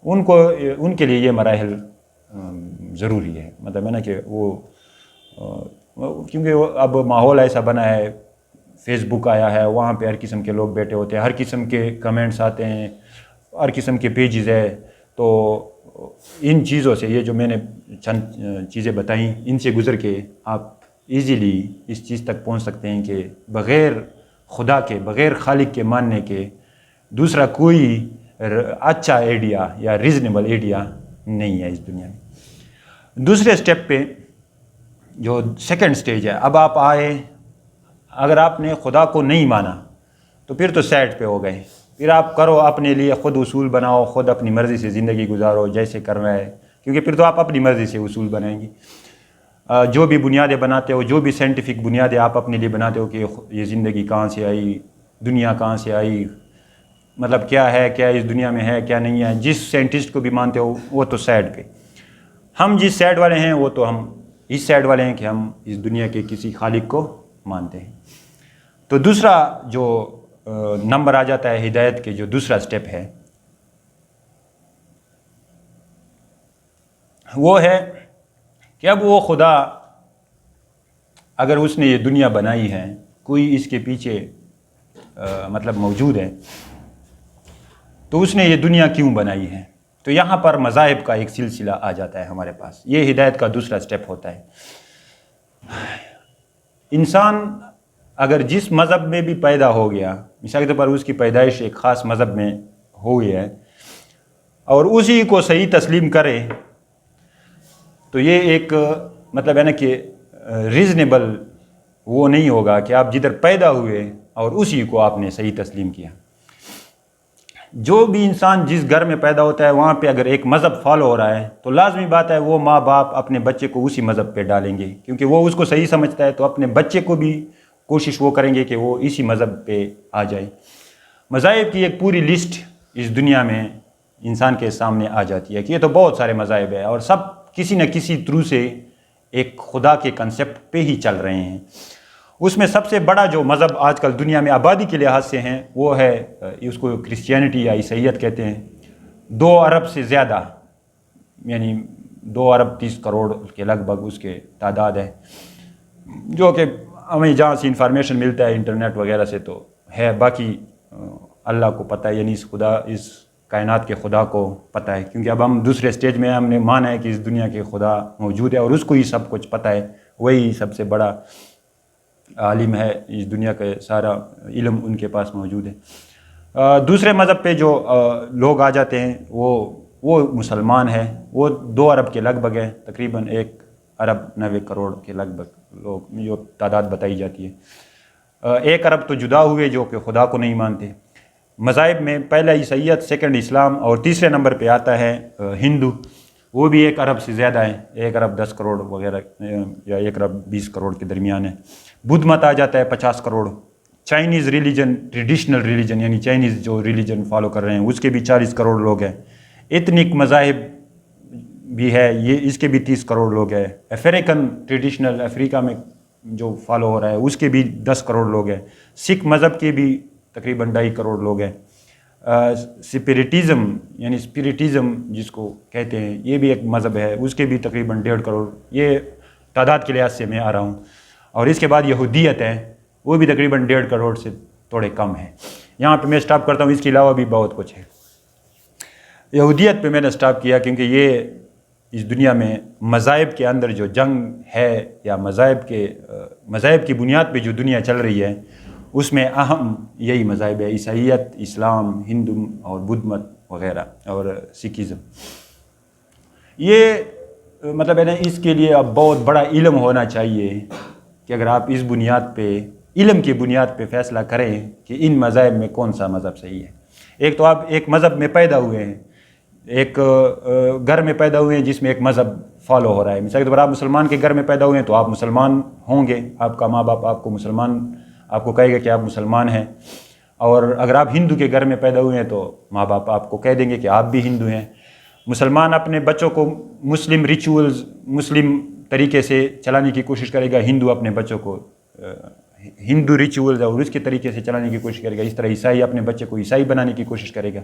ان کے لیے یہ مراحل ضروری ہے. مطلب ہے نا کہ وہ کیونکہ اب ماحول ایسا بنا ہے، فیس بک آیا ہے، وہاں پہ ہر قسم کے لوگ بیٹھے ہوتے ہیں، ہر قسم کے کمنٹس آتے ہیں، ہر قسم کے پیجز ہے. تو ان چیزوں سے، یہ جو میں نے چند چیزیں بتائیں، ان سے گزر کے آپ ایزیلی اس چیز تک پہنچ سکتے ہیں کہ بغیر خدا کے، بغیر خالق کے ماننے کے دوسرا کوئی اچھا آئیڈیا یا ریزنیبل آئیڈیا نہیں ہے اس دنیا میں. دوسرے سٹیپ پہ جو سیکنڈ سٹیج ہے، اب آپ آئے، اگر آپ نے خدا کو نہیں مانا تو پھر تو سیٹ پہ ہو گئے. پھر آپ کرو اپنے لیے خود اصول بناؤ، خود اپنی مرضی سے زندگی گزارو جیسے کرنا ہے، کیونکہ پھر تو آپ اپنی مرضی سے اصول بنائیں گے. جو بھی بنیادیں بناتے ہو، جو بھی سائنٹیفک بنیادیں آپ اپنے لیے بناتے ہو کہ یہ زندگی کہاں سے آئی، دنیا کہاں سے آئی، مطلب کیا ہے، کیا اس دنیا میں ہے، کیا نہیں ہے، جس سائنٹسٹ کو بھی مانتے ہو وہ تو سائڈ پہ. ہم جس سائڈ والے ہیں وہ تو ہم اس سائڈ والے ہیں کہ ہم اس دنیا کے کسی خالق کو مانتے ہیں. تو دوسرا جو نمبر آ جاتا ہے ہدایت کے، جو دوسرا سٹیپ ہے وہ ہے کہ اب وہ خدا، اگر اس نے یہ دنیا بنائی ہے، کوئی اس کے پیچھے مطلب موجود ہے، تو اس نے یہ دنیا کیوں بنائی ہے. تو یہاں پر مذاہب کا ایک سلسلہ آ جاتا ہے ہمارے پاس. یہ ہدایت کا دوسرا سٹیپ ہوتا ہے. انسان اگر جس مذہب میں بھی پیدا ہو گیا، مثال کے طور پر اس کی پیدائش ایک خاص مذہب میں ہوئی ہے اور اسی کو صحیح تسلیم کرے، تو یہ ایک مطلب ہے نا کہ ریزنیبل وہ نہیں ہوگا کہ آپ جدھر پیدا ہوئے اور اسی کو آپ نے صحیح تسلیم کیا. جو بھی انسان جس گھر میں پیدا ہوتا ہے وہاں پہ اگر ایک مذہب فالو ہو رہا ہے تو لازمی بات ہے وہ ماں باپ اپنے بچے کو اسی مذہب پہ ڈالیں گے، کیونکہ وہ اس کو صحیح سمجھتا ہے، تو اپنے بچے کو بھی کوشش وہ کریں گے کہ وہ اسی مذہب پہ آ جائے. مذاہب کی ایک پوری لسٹ اس دنیا میں انسان کے سامنے آ جاتی ہے کہ یہ تو بہت سارے مذاہب ہیں اور سب کسی نہ کسی تھرو سے ایک خدا کے کنسیپٹ پہ ہی چل رہے ہیں. اس میں سب سے بڑا جو مذہب آج کل دنیا میں آبادی کے لحاظ سے ہیں وہ ہے اس کو کرسچینٹی یا عیسائیت کہتے ہیں. 2 ارب سے زیادہ، یعنی 2 ارب 30 کروڑ کے لگ بھگ اس کے تعداد ہے، جو کہ ہمیں جہاں سے انفارمیشن ملتا ہے انٹرنیٹ وغیرہ سے تو ہے. باقی اللہ کو پتہ ہے، یعنی اس کائنات کے خدا کو پتہ ہے، کیونکہ اب ہم دوسرے سٹیج میں ہم نے مانا ہے کہ اس دنیا کے خدا موجود ہے اور اس کو ہی سب کچھ پتہ ہے، وہی سب سے بڑا عالم ہے، اس دنیا کا سارا علم ان کے پاس موجود ہے. دوسرے مذہب پہ جو لوگ آ جاتے ہیں وہ مسلمان ہیں، وہ 2 ارب کے لگ بھگ ہے، تقریباً 1 ارب 90 کروڑ کے لگ بھگ لوگ جو تعداد بتائی جاتی ہے. 1 ارب تو جدا ہوئے جو کہ خدا کو نہیں مانتے. مذاہب میں پہلا عیسائیت، سیکنڈ اسلام اور تیسرے نمبر پہ آتا ہے ہندو، وہ بھی 1 ارب سے زیادہ ہے، 1 ارب 10 کروڑ وغیرہ یا 1 ارب 20 کروڑ کے درمیان ہے. بدھ مت آ جاتا ہے 50 crore. Chinese religion, traditional religion یعنی چائنیز جو ریلیجن فالو کر رہے ہیں اس کے بھی 40 کروڑ لوگ ہیں. ایتھنک مذاہب بھی ہے، یہ اس کے بھی 30 کروڑ لوگ ہیں. افریقن ٹریڈیشنل، افریقہ میں جو فالو ہو رہا ہے اس کے بھی 10 کروڑ لوگ ہیں. سکھ مذہب کے بھی تقریباً 2.5 کروڑ لوگ ہیں. اسپریٹزم یعنی اسپریٹزم جس کو کہتے ہیں، یہ بھی ایک مذہب ہے، اس کے بھی تقریباً 1.5 کروڑ. یہ تعداد کے لحاظ سے میں آ رہا ہوں. اور اس کے بعد یہودیت ہے، وہ بھی تقریباً 1.5 کروڑ سے تھوڑے کم ہے. یہاں پہ میں سٹاپ کرتا ہوں، اس کے علاوہ بھی بہت کچھ ہے. یہودیت پہ میں نے سٹاپ کیا کیونکہ یہ اس دنیا میں مذاہب کے اندر جو جنگ ہے یا مذاہب کی بنیاد پہ جو دنیا چل رہی ہے اس میں اہم یہی مذاہب ہے، عیسائیت، اسلام، ہندو اور بدھ مت وغیرہ اور سکھزم. یہ مطلب ہے نا، اس کے لیے اب بہت بڑا علم ہونا چاہیے کہ اگر آپ اس بنیاد پہ، علم کی بنیاد پہ فیصلہ کریں کہ ان مذاہب میں کون سا مذہب صحیح ہے. ایک تو آپ ایک مذہب میں پیدا ہوئے ہیں، ایک گھر میں پیدا ہوئے ہیں جس میں ایک مذہب فالو ہو رہا ہے. مثال کے طور پر آپ مسلمان کے گھر میں پیدا ہوئے ہیں تو آپ مسلمان ہوں گے، آپ کا ماں باپ آپ کو کہے گا کہ آپ مسلمان ہیں. اور اگر آپ ہندو کے گھر میں پیدا ہوئے ہیں تو ماں باپ آپ کو کہہ دیں گے کہ آپ بھی ہندو ہیں. مسلمان اپنے بچوں کو مسلم ریچولز، مسلم طریقے سے چلانے کی کوشش کرے گا، ہندو اپنے بچوں کو ہندو ریچولز اور اس کے طریقے سے چلانے کی کوشش کرے گا. اس طرح عیسائی اپنے بچے کو عیسائی بنانے کی کوشش کرے گا.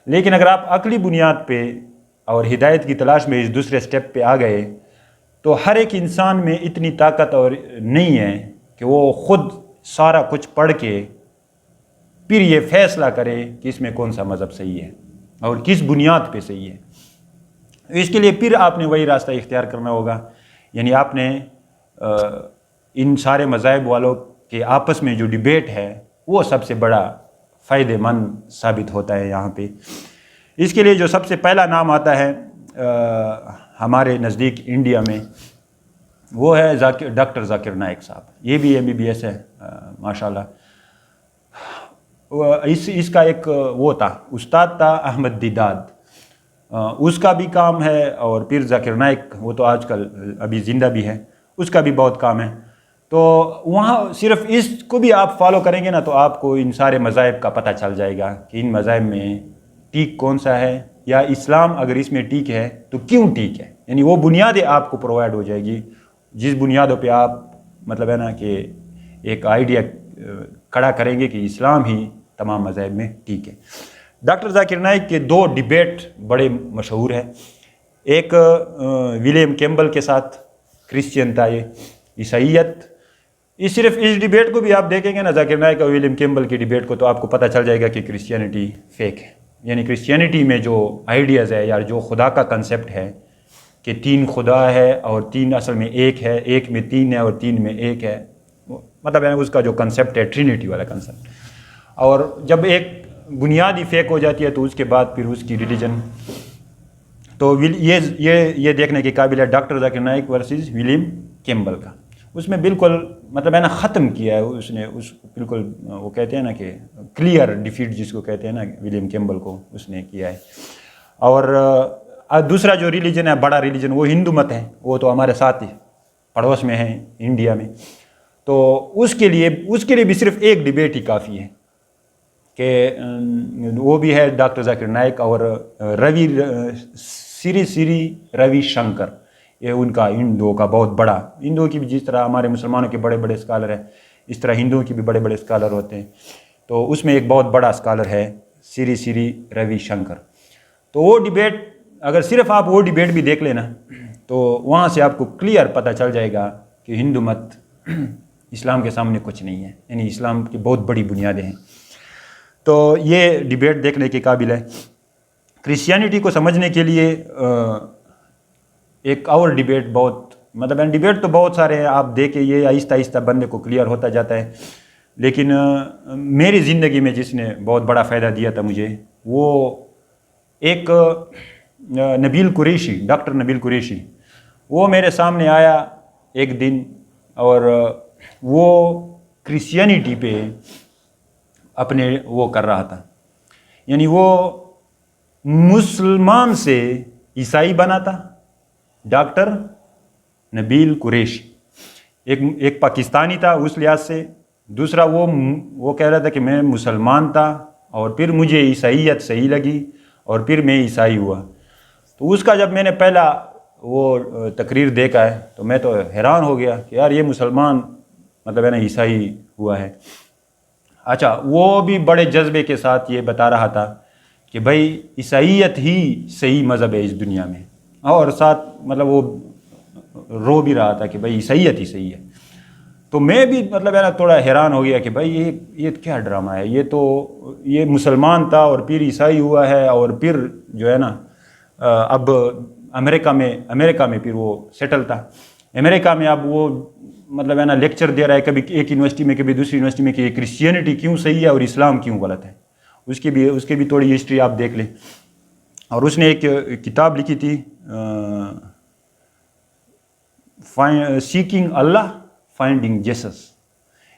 لیکن اگر آپ عقلی بنیاد پہ اور ہدایت کی تلاش میں اس دوسرے سٹیپ پہ آ گئے تو ہر ایک انسان میں اتنی طاقت اور نہیں ہے کہ وہ خود سارا کچھ پڑھ کے پھر یہ فیصلہ کرے کہ اس میں کون سا مذہب صحیح ہے اور کس بنیاد پہ صحیح ہے۔ اس کے لیے پھر آپ نے وہی راستہ اختیار کرنا ہوگا، یعنی آپ نے ان سارے مذاہب والوں کے آپس میں جو ڈیبیٹ ہے وہ سب سے بڑا فائدہ مند ثابت ہوتا ہے یہاں پہ۔ اس کے لیے جو سب سے پہلا نام آتا ہے ہمارے نزدیک انڈیا میں، وہ ہے ڈاکٹر ذاکر نائک صاحب۔ یہ بھی MBBS ہے ماشاءاللہ۔ اس کا ایک وہ تھا، استاد تھا احمد دیداد، اس کا بھی کام ہے، اور پھر ذاکر نائک وہ تو آج کل ابھی زندہ بھی ہے، اس کا بھی بہت کام ہے۔ تو وہاں صرف اس کو بھی آپ فالو کریں گے نا تو آپ کو ان سارے مذاہب کا پتہ چل جائے گا کہ ان مذاہب میں ٹھیک کون سا ہے، یا اسلام اگر اس میں ٹھیک ہے تو کیوں ٹھیک ہے، یعنی وہ بنیادیں آپ کو پرووائڈ ہو جائے گی جس بنیادوں پہ آپ مطلب ہے نا کہ ایک آئیڈیا کھڑا کریں گے کہ اسلام ہی تمام مذاہب میں ٹھیک ہے۔ ڈاکٹر ذاکر نائک کے 2 ڈیبیٹ بڑے مشہور ہیں، ایک ولیم کیمبل کے ساتھ، کرسچین تھا یہ، عیسائیت۔ صرف اس ڈیبیٹ کو بھی آپ دیکھیں گے نا، ذاکر نائک اور ولیم کیمبل کی ڈیبیٹ کو، تو آپ کو پتہ چل جائے گا کہ کرسچینٹی فیک ہے، یعنی کرسچینٹی میں جو آئیڈیاز ہے یا جو خدا کا کنسیپٹ ہے کہ 3 خدا ہے اور 3 اصل میں ایک ہے، ایک میں 3 ہے اور 3 میں ایک ہے، مطلب ہے اس کا جو کنسیپٹ ہے ٹرینٹی والا کنسیپٹ، اور جب ایک بنیاد ہی فیک ہو جاتی ہے تو اس کے بعد پھر اس کی ریلیجن، تو یہ دیکھنے کے قابل ہے doctor Zakir Naik versus William کیمبل کا۔ اس میں بالکل مطلب ہے نا ختم کیا ہے اس نے، اس بالکل وہ کہتے ہیں نا کہ کلیئر ڈیفیٹ جس کو کہتے ہیں نا ولیم کیمبل کو، اس نے کیا ہے۔ اور دوسرا جو ریلیجن ہے، بڑا ریلیجن، وہ ہندو مت ہے، وہ تو ہمارے ساتھ ہی پڑوس میں ہے انڈیا میں، تو اس کے لیے بھی صرف ایک ڈیبیٹ ہی کافی ہے کہ وہ بھی ہے ڈاکٹر ذاکر نائک اور سری روی شنکر، یہ ان کا ہندوؤں کا بہت بڑا، ہندوؤں کی بھی جس طرح ہمارے مسلمانوں کے بڑے بڑے اسکالر ہیں اس طرح ہندوؤں کی بھی بڑے بڑے اسکالر ہوتے ہیں، تو اس میں ایک بہت بڑا اسکالر ہے سری روی شنکر۔ تو وہ ڈیبیٹ اگر صرف آپ وہ ڈیبیٹ بھی دیکھ لینا تو وہاں سے آپ کو کلیئر پتہ چل جائے گا کہ ہندو مت اسلام کے سامنے کچھ نہیں ہے، یعنی اسلام کی بہت بڑی بنیادیں ہیں۔ تو یہ ڈیبیٹ دیکھنے کے قابل ہے۔ کرسچینٹی کو سمجھنے کے لیے ایک اور ڈیبیٹ بہت مطلب ڈیبیٹ تو بہت سارے ہیں، آپ دیکھیں یہ آہستہ آہستہ بندے کو کلیئر ہوتا جاتا ہے، لیکن میری زندگی میں جس نے بہت بڑا فائدہ دیا تھا مجھے، وہ ایک نبیل قریشی، ڈاکٹر نبیل قریشی، وہ میرے سامنے آیا ایک دن، اور وہ کرسچینٹی پہ اپنے وہ کر رہا تھا، یعنی وہ مسلمان سے عیسائی بنا تھا، ڈاکٹر نبیل قریشی، ایک پاکستانی تھا اس لحاظ سے، دوسرا وہ کہہ رہا تھا کہ میں مسلمان تھا اور پھر مجھے عیسائیت صحیح لگی اور پھر میں عیسائی ہوا۔ تو اس کا جب میں نے پہلا وہ تقریر دیکھا ہے تو میں تو حیران ہو گیا کہ یار یہ مسلمان مطلب ہے نا عیسائی ہوا ہے۔ اچھا، وہ بھی بڑے جذبے کے ساتھ یہ بتا رہا تھا کہ بھائی عیسائیت ہی صحیح مذہب ہے اس دنیا میں، اور ساتھ مطلب وہ رو بھی رہا تھا کہ بھائی عیسائیت ہی صحیح ہے۔ تو میں بھی مطلب ہے نا تھوڑا حیران ہو گیا کہ بھائی یہ کیا ڈرامہ ہے، یہ مسلمان تھا اور پھر عیسائی ہوا ہے، اور پھر جو ہے نا اب امریکہ میں پھر وہ سیٹل تھا، امریکہ میں اب وہ مطلب ہے نا لیکچر دے رہا ہے، کبھی ایک یونیورسٹی میں کبھی دوسری یونیورسٹی میں، کہ یہ کرسچینٹی کیوں صحیح ہے اور اسلام کیوں غلط ہے، اس کی بھی تھوڑی ہسٹری آپ دیکھ لیں۔ اور اس نے ایک کتاب لکھی تھی سیکنگ اللہ فائنڈنگ جیسس،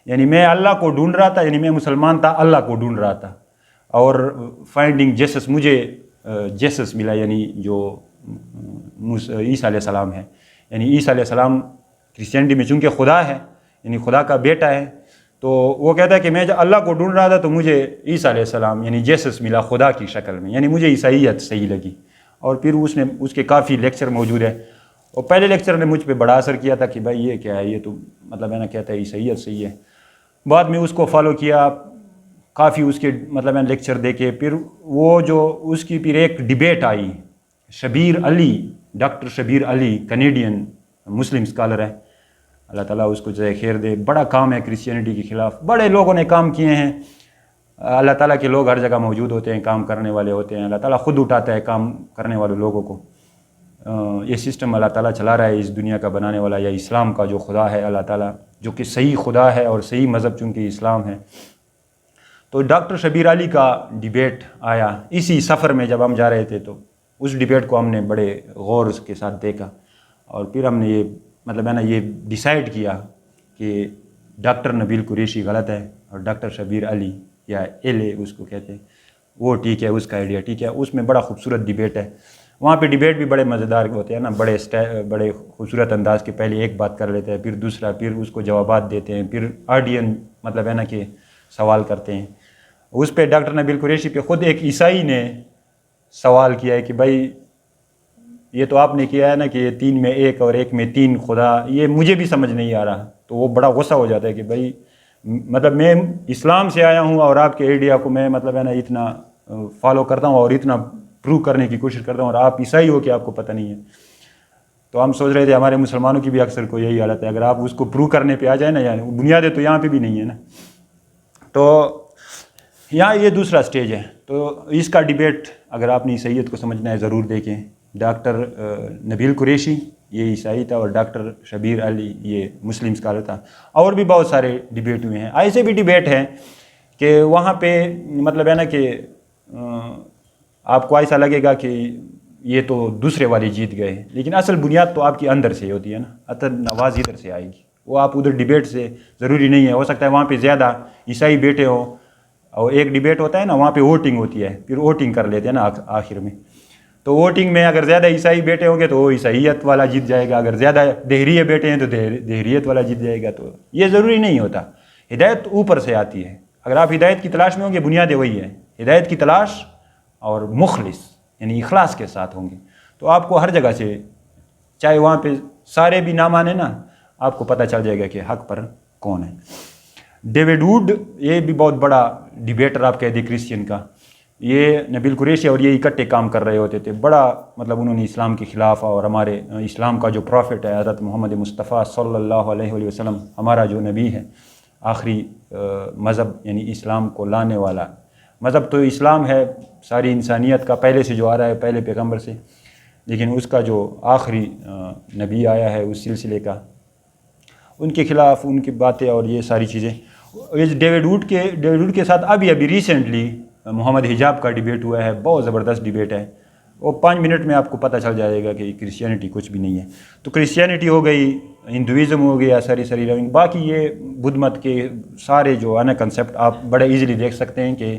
یعنی میں اللہ کو ڈھونڈ رہا تھا، یعنی میں مسلمان تھا، اللہ کو ڈھونڈ رہا تھا، اور فائنڈنگ جیسس، مجھے جیسس ملا، یعنی جو عیسیٰ علیہ السلام ہے، یعنی عیسیٰ علیہ السلام کرسچینٹی میں چونکہ خدا ہے، یعنی خدا کا بیٹا ہے، تو وہ کہتا ہے کہ میں جب اللہ کو ڈھونڈ رہا تھا تو مجھے عیسیٰ علیہ السلام یعنی جیسس ملا خدا کی شکل میں، یعنی مجھے عیسائیت صحیح لگی۔ اور پھر اس کے کافی لیکچر موجود ہے، اور پہلے لیکچر نے مجھ پہ بڑا اثر کیا تھا کہ بھائی یہ کیا ہے، یہ تو مطلب ہے نا کہتا ہے عیسائیت صحیح ہے۔ بعد میں اس کو فالو کیا، کافی اس کے مطلب ہے لیکچر دیکھے، پھر وہ جو اس کی پھر ایک ڈیبیٹ آئی، شبیر علی، ڈاکٹر شبیر علی، کنیڈین مسلم اسکالر ہے، اللہ تعالیٰ اس کو جزائے خیر دے. بڑا کام ہے کرسچینٹی کے خلاف، بڑے لوگوں نے کام کیے ہیں. اللہ تعالیٰ کے لوگ ہر جگہ موجود ہوتے ہیں، کام کرنے والے ہوتے ہیں. اللہ تعالیٰ خود اٹھاتا ہے کام کرنے والے لوگوں کو. یہ سسٹم اللہ تعالیٰ چلا رہا ہے اس دنیا کا بنانے والا، یا اسلام کا جو خدا ہے اللہ تعالیٰ، جو کہ صحیح خدا ہے اور صحیح مذہب چونکہ اسلام ہے. تو ڈاکٹر شبیر علی کا ڈیبیٹ آیا اسی سفر میں جب ہم جا رہے تھے، تو اس ڈیبیٹ کو ہم نے بڑے غور کے ساتھ دیکھا، اور پھر ہم نے یہ مطلب ہے نا یہ ڈیسائیڈ کیا کہ ڈاکٹر نبیل قریشی غلط ہے اور ڈاکٹر شبیر علی یا ایل اے اس کو کہتے ہیں وہ ٹھیک ہے، اس کا آئیڈیا ٹھیک ہے. اس میں بڑا خوبصورت ڈیبیٹ ہے. وہاں پہ ڈیبیٹ بھی بڑے مزیدار ہوتے ہیں نا، بڑے خوبصورت انداز کے. پہلے ایک بات کر لیتے ہیں، پھر دوسرا، پھر اس کو جوابات دیتے ہیں، پھر آڈین مطلب ہے نا کہ سوال کرتے ہیں. اس پہ ڈاکٹر نبیل قریشی پہ خود ایک عیسائی نے سوال کیا ہے کہ بھائی یہ تو آپ نے کیا ہے نا کہ 3 میں 1 اور 1 میں 3 خدا، یہ مجھے بھی سمجھ نہیں آ رہا. تو وہ بڑا غصہ ہو جاتا ہے کہ بھائی مطلب میں اسلام سے آیا ہوں اور آپ کے آئیڈیا کو میں مطلب ہے نا اتنا فالو کرتا ہوں اور اتنا پروو کرنے کی کوشش کرتا ہوں، اور آپ عیسائی ہو کہ آپ کو پتہ نہیں ہے. تو ہم سوچ رہے تھے ہمارے مسلمانوں کی بھی اکثر کو یہی حالت ہے، اگر آپ اس کو پروو کرنے پہ آ جائیں نا، یعنی بنیادیں تو یہاں پہ بھی نہیں ہے نا. تو یہاں یہ دوسرا سٹیج ہے. تو اس کا ڈیبیٹ اگر آپ نے عیسائیت کو سمجھنا ہے ضرور دیکھیں. ڈاکٹر نبیل قریشی یہ عیسائی تھا، اور ڈاکٹر شبیر علی یہ مسلم اسکالر تھا. اور بھی بہت سارے ڈیبیٹ ہوئے ہیں. ایسے بھی ڈیبیٹ ہیں کہ وہاں پہ مطلب ہے نا کہ آپ کو ایسا لگے گا کہ یہ تو دوسرے والے جیت گئے، لیکن اصل بنیاد تو آپ کے اندر سے ہوتی ہے نا، اصل آواز ادھر سے آئے گی. وہ آپ ادھر ڈیبیٹ سے ضروری نہیں ہے، ہو سکتا ہے وہاں پہ زیادہ عیسائی بیٹھے ہوں، اور ایک ڈیبیٹ ہوتا ہے نا وہاں پہ ووٹنگ ہوتی ہے، پھر ووٹنگ کر لیتے ہیں نا آخر میں. تو ووٹنگ میں اگر زیادہ عیسائی بیٹھے ہوں گے تو وہ عیسائیت والا جیت جائے گا، اگر زیادہ دہریے بیٹھے ہیں تو دہریت والا جیت جائے گا. تو یہ ضروری نہیں ہوتا. ہدایت اوپر سے آتی ہے. اگر آپ ہدایت کی تلاش میں ہوں گے، بنیادیں وہی ہے، ہدایت کی تلاش اور مخلص یعنی اخلاص کے ساتھ ہوں گے تو آپ کو ہر جگہ سے، چاہے وہاں پہ سارے بھی نہ مانے نا، آپ کو پتہ چل جائے گا کہ حق پر کون ہے. ڈیوڈ ووڈ یہ بھی بہت بڑا ڈیبیٹر آپ کہہ دیں کرسچین کا. یہ نبیل قریشی اور یہ اکٹھے کام کر رہے ہوتے تھے. بڑا مطلب انہوں نے اسلام کے خلاف، اور ہمارے اسلام کا جو پروفٹ ہے حضرت محمد مصطفیٰ صلی اللہ علیہ وسلم، ہمارا جو نبی ہے، آخری مذہب یعنی اسلام کو لانے والا مذہب تو اسلام ہے ساری انسانیت کا، پہلے سے جو آ رہا ہے پہلے پیغمبر سے، لیکن اس کا جو آخری نبی آیا ہے اس سلسلے کا، ان کے خلاف ان کی باتیں اور یہ ساری چیزیں. ڈیوڈ ووڈ کے ساتھ ابھی ریسنٹلی محمد حجاب کا ڈیبیٹ ہوا ہے. بہت زبردست ڈیبیٹ ہے. وہ 5 منٹ میں آپ کو پتہ چل جائے گا کہ کرسچینٹی کچھ بھی نہیں ہے. تو کرسچینٹی ہو گئی، ہندوازم ہو گیا، سری رونگ، باقی یہ بدھ مت کے سارے جو ہے نا کنسیپٹ آپ بڑے ایزیلی دیکھ سکتے ہیں کہ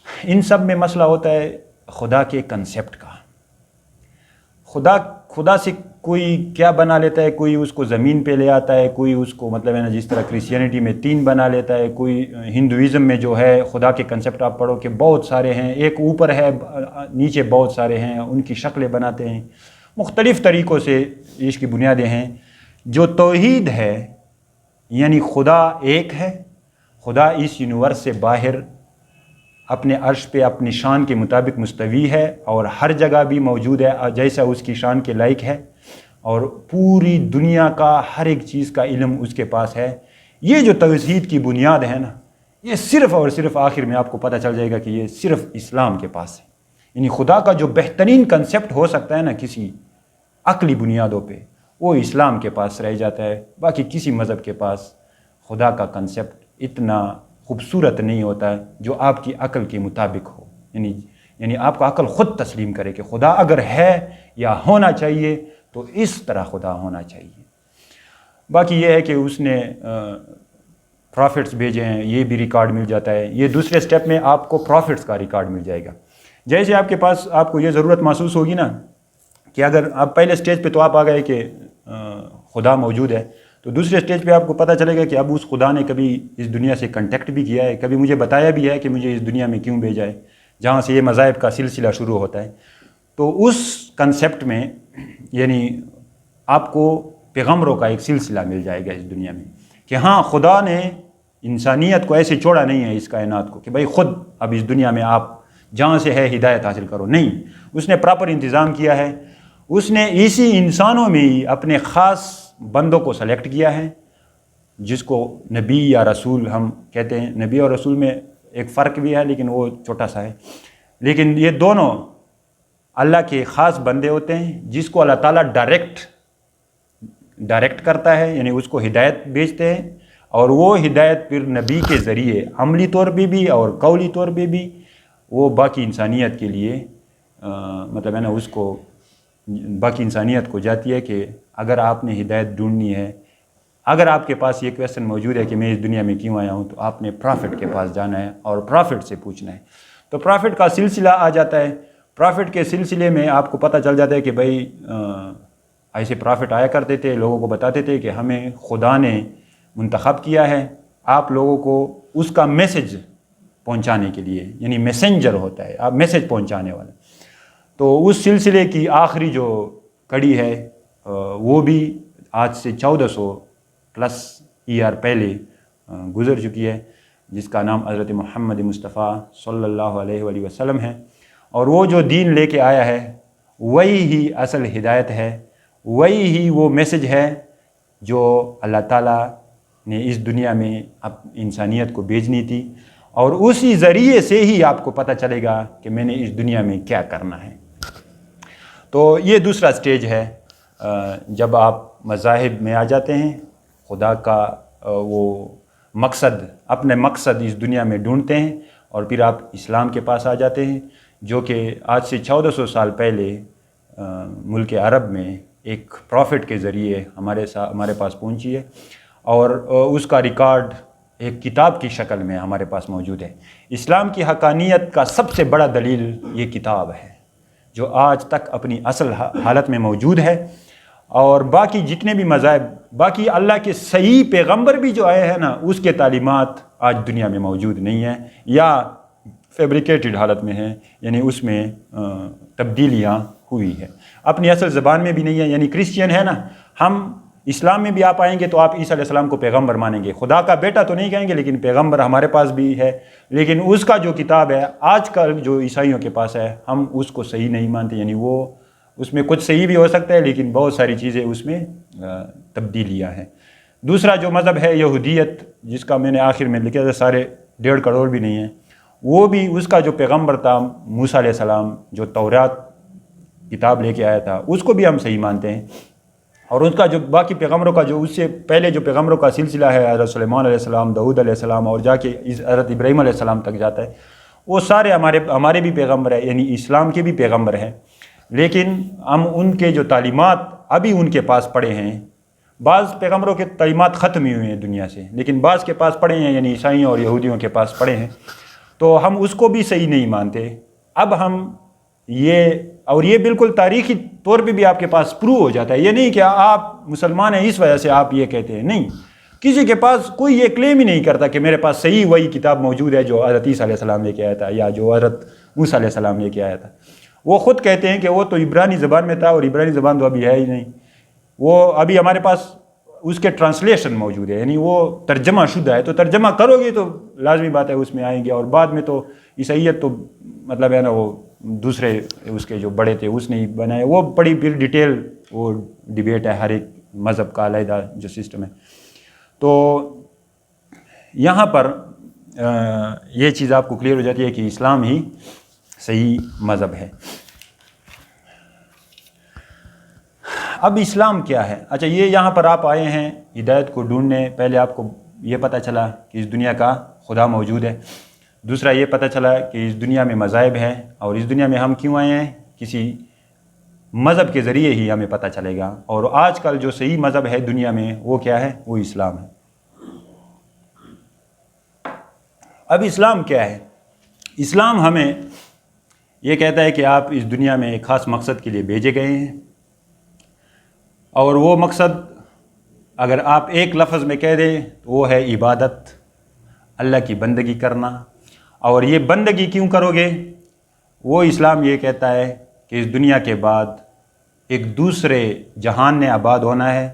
ان سب میں مسئلہ ہوتا ہے خدا کے کنسیپٹ کا. خدا سے کوئی کیا بنا لیتا ہے، کوئی اس کو زمین پہ لے آتا ہے، کوئی اس کو مطلب ہے نا جس طرح کرسچینٹی میں 3 بنا لیتا ہے، کوئی ہندوازم میں جو ہے خدا کے کنسیپٹ آپ پڑھو کہ بہت سارے ہیں، ایک اوپر ہے نیچے بہت سارے ہیں، ان کی شکلیں بناتے ہیں. مختلف طریقوں سے اس کی بنیادیں ہیں. جو توحید ہے یعنی خدا ایک ہے، خدا اس یونیورس سے باہر اپنے عرش پہ اپنی شان کے مطابق مستوی ہے اور ہر جگہ بھی موجود ہے جیسا اس کی شان کے لائق ہے، اور پوری دنیا کا ہر ایک چیز کا علم اس کے پاس ہے. یہ جو توحید کی بنیاد ہے نا، یہ صرف اور صرف آخر میں آپ کو پتہ چل جائے گا کہ یہ صرف اسلام کے پاس ہے. یعنی خدا کا جو بہترین کنسیپٹ ہو سکتا ہے نا کسی عقلی بنیادوں پہ، وہ اسلام کے پاس رہ جاتا ہے. باقی کسی مذہب کے پاس خدا کا کنسیپٹ اتنا خوبصورت نہیں ہوتا ہے جو آپ کی عقل کے مطابق ہو، یعنی آپ کا عقل خود تسلیم کرے کہ خدا اگر ہے یا ہونا چاہیے تو اس طرح خدا ہونا چاہیے. باقی یہ ہے کہ اس نے پروفٹس بھیجے ہیں، یہ بھی ریکارڈ مل جاتا ہے. یہ دوسرے سٹیپ میں آپ کو پروفٹس کا ریکارڈ مل جائے گا. جیسے آپ کے پاس آپ کو یہ ضرورت محسوس ہوگی نا کہ اگر آپ پہلے سٹیج پہ تو آپ آ گئے کہ خدا موجود ہے، تو دوسرے سٹیج پہ آپ کو پتہ چلے گا کہ اب اس خدا نے کبھی اس دنیا سے کنٹیکٹ بھی کیا ہے، کبھی مجھے بتایا بھی ہے کہ مجھے اس دنیا میں کیوں بھیجا ہے، جہاں سے یہ مذاہب کا سلسلہ شروع ہوتا ہے. تو اس کنسیپٹ میں یعنی آپ کو پیغمبروں کا ایک سلسلہ مل جائے گا اس دنیا میں کہ ہاں خدا نے انسانیت کو ایسے چھوڑا نہیں ہے اس کائنات کو کہ بھائی خود اب اس دنیا میں آپ جہاں سے ہے ہدایت حاصل کرو. نہیں، اس نے پراپر انتظام کیا ہے. اس نے اسی انسانوں میں ہی اپنے خاص بندوں کو سلیکٹ کیا ہے، جس کو نبی یا رسول ہم کہتے ہیں۔ نبی اور رسول میں ایک فرق بھی ہے لیکن وہ چھوٹا سا ہے، لیکن یہ دونوں اللہ کے خاص بندے ہوتے ہیں جس کو اللہ تعالیٰ ڈائریکٹ کرتا ہے، یعنی اس کو ہدایت بھیجتے ہیں، اور وہ ہدایت پھر نبی کے ذریعے عملی طور پہ بھی اور قولی طور پہ بھی وہ باقی انسانیت کے لیے مطلب ہے نا اس کو باقی انسانیت کو جاتی ہے کہ اگر آپ نے ہدایت ڈھونڈنی ہے، اگر آپ کے پاس یہ کویسچن موجود ہے کہ میں اس دنیا میں کیوں آیا ہوں، تو آپ نے پرافٹ کے پاس جانا ہے اور پرافٹ سے پوچھنا ہے۔ تو پرافٹ کا سلسلہ آ جاتا ہے۔ پرافٹ کے سلسلے میں آپ کو پتہ چل جاتا ہے کہ بھائی ایسے پرافٹ آیا کرتے تھے، لوگوں کو بتاتے تھے کہ ہمیں خدا نے منتخب کیا ہے آپ لوگوں کو اس کا میسج پہنچانے کے لیے، یعنی میسنجر ہوتا ہے، آپ میسج پہنچانے والا۔ تو اس سلسلے کی آخری جو کڑی ہے وہ بھی آج سے 1400+ ایئر پہلے گزر چکی ہے، جس کا نام حضرت محمد مصطفیٰ صلی اللہ علیہ وآلہ وسلم ہے۔ اور وہ جو دین لے کے آیا ہے وہی ہی اصل ہدایت ہے، وہی ہی وہ میسج ہے جو اللہ تعالیٰ نے اس دنیا میں اب انسانیت کو بھیجنی تھی، اور اسی ذریعے سے ہی آپ کو پتہ چلے گا کہ میں نے اس دنیا میں کیا کرنا ہے۔ تو یہ دوسرا سٹیج ہے جب آپ مذاہب میں آ جاتے ہیں، خدا کا وہ مقصد، اپنے مقصد اس دنیا میں ڈھونڈتے ہیں، اور پھر آپ اسلام کے پاس آ جاتے ہیں، جو کہ آج سے 1400 سال پہلے ملک عرب میں ایک پروفٹ کے ذریعے ہمارے پاس پہنچی ہے، اور اس کا ریکارڈ ایک کتاب کی شکل میں ہمارے پاس موجود ہے۔ اسلام کی حقانیت کا سب سے بڑا دلیل یہ کتاب ہے، جو آج تک اپنی اصل حالت میں موجود ہے۔ اور باقی جتنے بھی مذاہب، باقی اللہ کے صحیح پیغمبر بھی جو آئے ہیں نا، اس کے تعلیمات آج دنیا میں موجود نہیں ہیں، یا فیبریکیٹڈ حالت میں ہیں، یعنی اس میں تبدیلیاں ہوئی ہے، اپنی اصل زبان میں بھی نہیں ہے۔ یعنی کرسچین ہے نا، ہم اسلام میں بھی آپ آئیں گے تو آپ عیسیٰ علیہ السلام کو پیغمبر مانیں گے، خدا کا بیٹا تو نہیں کہیں گے، لیکن پیغمبر ہمارے پاس بھی ہے، لیکن اس کا جو کتاب ہے آج کل جو عیسائیوں کے پاس ہے، ہم اس کو صحیح نہیں مانتے۔ یعنی وہ اس میں کچھ صحیح بھی ہو سکتا ہے، لیکن بہت ساری چیزیں اس میں تبدیلیاں ہیں۔ دوسرا جو مذہب ہے یہودیت، جس کا میں نے آخر میں لکھا تھا 1.5 کروڑ بھی نہیں ہے، وہ بھی اس کا جو پیغمبر تھا موسیٰ علیہ السلام، جو تورات کتاب لے کے آیا تھا، اس کو بھی ہم صحیح مانتے ہیں۔ اور ان کا جو باقی پیغمبروں کا جو اس سے پہلے جو پیغمبروں کا سلسلہ ہے، حضرت سلیمان علیہ السلام، داؤد علیہ السلام، اور جا کے حضرت ابراہیم علیہ السلام تک جاتا ہے، وہ سارے ہمارے بھی پیغمبر ہیں، یعنی اسلام کے بھی پیغمبر ہیں، لیکن ہم ان کے جو تعلیمات ابھی ان کے پاس پڑے ہیں، بعض پیغمبروں کے تعلیمات ختم ہوئی ہوئی ہیں دنیا سے، لیکن بعض کے پاس پڑے ہیں، یعنی عیسائیوں اور یہودیوں کے پاس پڑے ہیں، تو ہم اس کو بھی صحیح نہیں مانتے۔ اب ہم یہ بالکل تاریخی طور پہ بھی آپ کے پاس پروو ہو جاتا ہے، یہ نہیں کہ آپ مسلمان ہیں اس وجہ سے آپ یہ کہتے ہیں، نہیں، کسی کے پاس کوئی یہ کلیم ہی نہیں کرتا کہ میرے پاس صحیح وہی کتاب موجود ہے جو حضرت عیسیٰ علیہ السلام لے کے آیا تھا، یا جو حضرت موسیٰ علیہ السلام لے کے آیا تھا۔ وہ خود کہتے ہیں کہ وہ تو عبرانی زبان میں تھا، اور عبرانی زبان تو ابھی ہے ہی نہیں، وہ ابھی ہمارے پاس اس کے ٹرانسلیشن موجود ہے، یعنی وہ ترجمہ شدہ ہے، تو ترجمہ کرو گے تو لازمی بات ہے اس میں آئیں گے، اور بعد میں تو عیسائیت تو مطلب ہے نا وہ دوسرے اس کے جو بڑے تھے اس نے ہی بنائے، وہ بڑی پھر ڈیٹیل وہ ڈیبیٹ ہے، ہر ایک مذہب کا علیحدہ جو سسٹم ہے۔ تو یہاں پر یہ چیز آپ کو کلیئر ہو جاتی ہے کہ اسلام ہی صحیح مذہب ہے۔ اب اسلام کیا ہے؟ اچھا، یہ یہاں پر آپ آئے ہیں ہدایت کو ڈھونڈنے، پہلے آپ کو یہ پتہ چلا کہ اس دنیا کا خدا موجود ہے، دوسرا یہ پتہ چلا کہ اس دنیا میں مذاہب ہیں، اور اس دنیا میں ہم کیوں آئے ہیں، کسی مذہب کے ذریعے ہی ہمیں پتہ چلے گا، اور آج کل جو صحیح مذہب ہے دنیا میں وہ کیا ہے؟ وہ اسلام ہے۔ اب اسلام کیا ہے؟ اسلام ہمیں یہ کہتا ہے کہ آپ اس دنیا میں ایک خاص مقصد کے لیے بھیجے گئے ہیں، اور وہ مقصد اگر آپ ایک لفظ میں کہہ دیں تو وہ ہے عبادت، اللہ کی بندگی کرنا۔ اور یہ بندگی کیوں کرو گے؟ وہ اسلام یہ کہتا ہے کہ اس دنیا کے بعد ایک دوسرے جہان نے آباد ہونا ہے،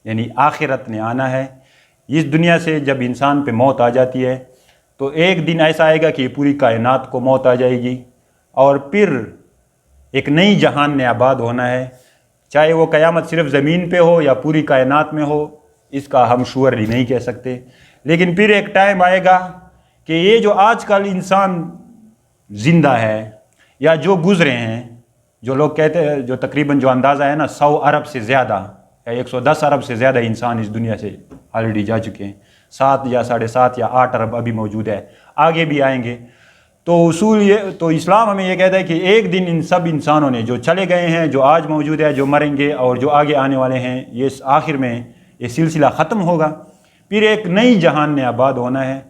یعنی آخرت نے آنا ہے۔ اس دنیا سے جب انسان پہ موت آ جاتی ہے تو ایک دن ایسا آئے گا کہ پوری کائنات کو موت آ جائے گی، اور پھر ایک نئی جہان نے آباد ہونا ہے، چاہے وہ قیامت صرف زمین پہ ہو یا پوری کائنات میں ہو، اس کا ہم شورلی نہیں کہہ سکتے، لیکن پھر ایک ٹائم آئے گا کہ یہ جو آج کل انسان زندہ ہے یا جو گزرے ہیں، جو لوگ کہتے ہیں، جو تقریباً جو اندازہ ہے نا 100 ارب سے زیادہ یا 110 ارب سے زیادہ انسان اس دنیا سے آلریڈی جا چکے ہیں، 7 یا 7.5 یا 8 ارب ابھی موجود ہے، آگے بھی آئیں گے۔ تو اسلام ہمیں یہ کہتا ہے کہ ایک دن ان سب انسانوں نے جو چلے گئے ہیں، جو آج موجود ہے، جو مریں گے اور جو آگے آنے والے ہیں، یہ آخر میں یہ سلسلہ ختم ہوگا، پھر ایک نئی جہان نے آباد ہونا ہے،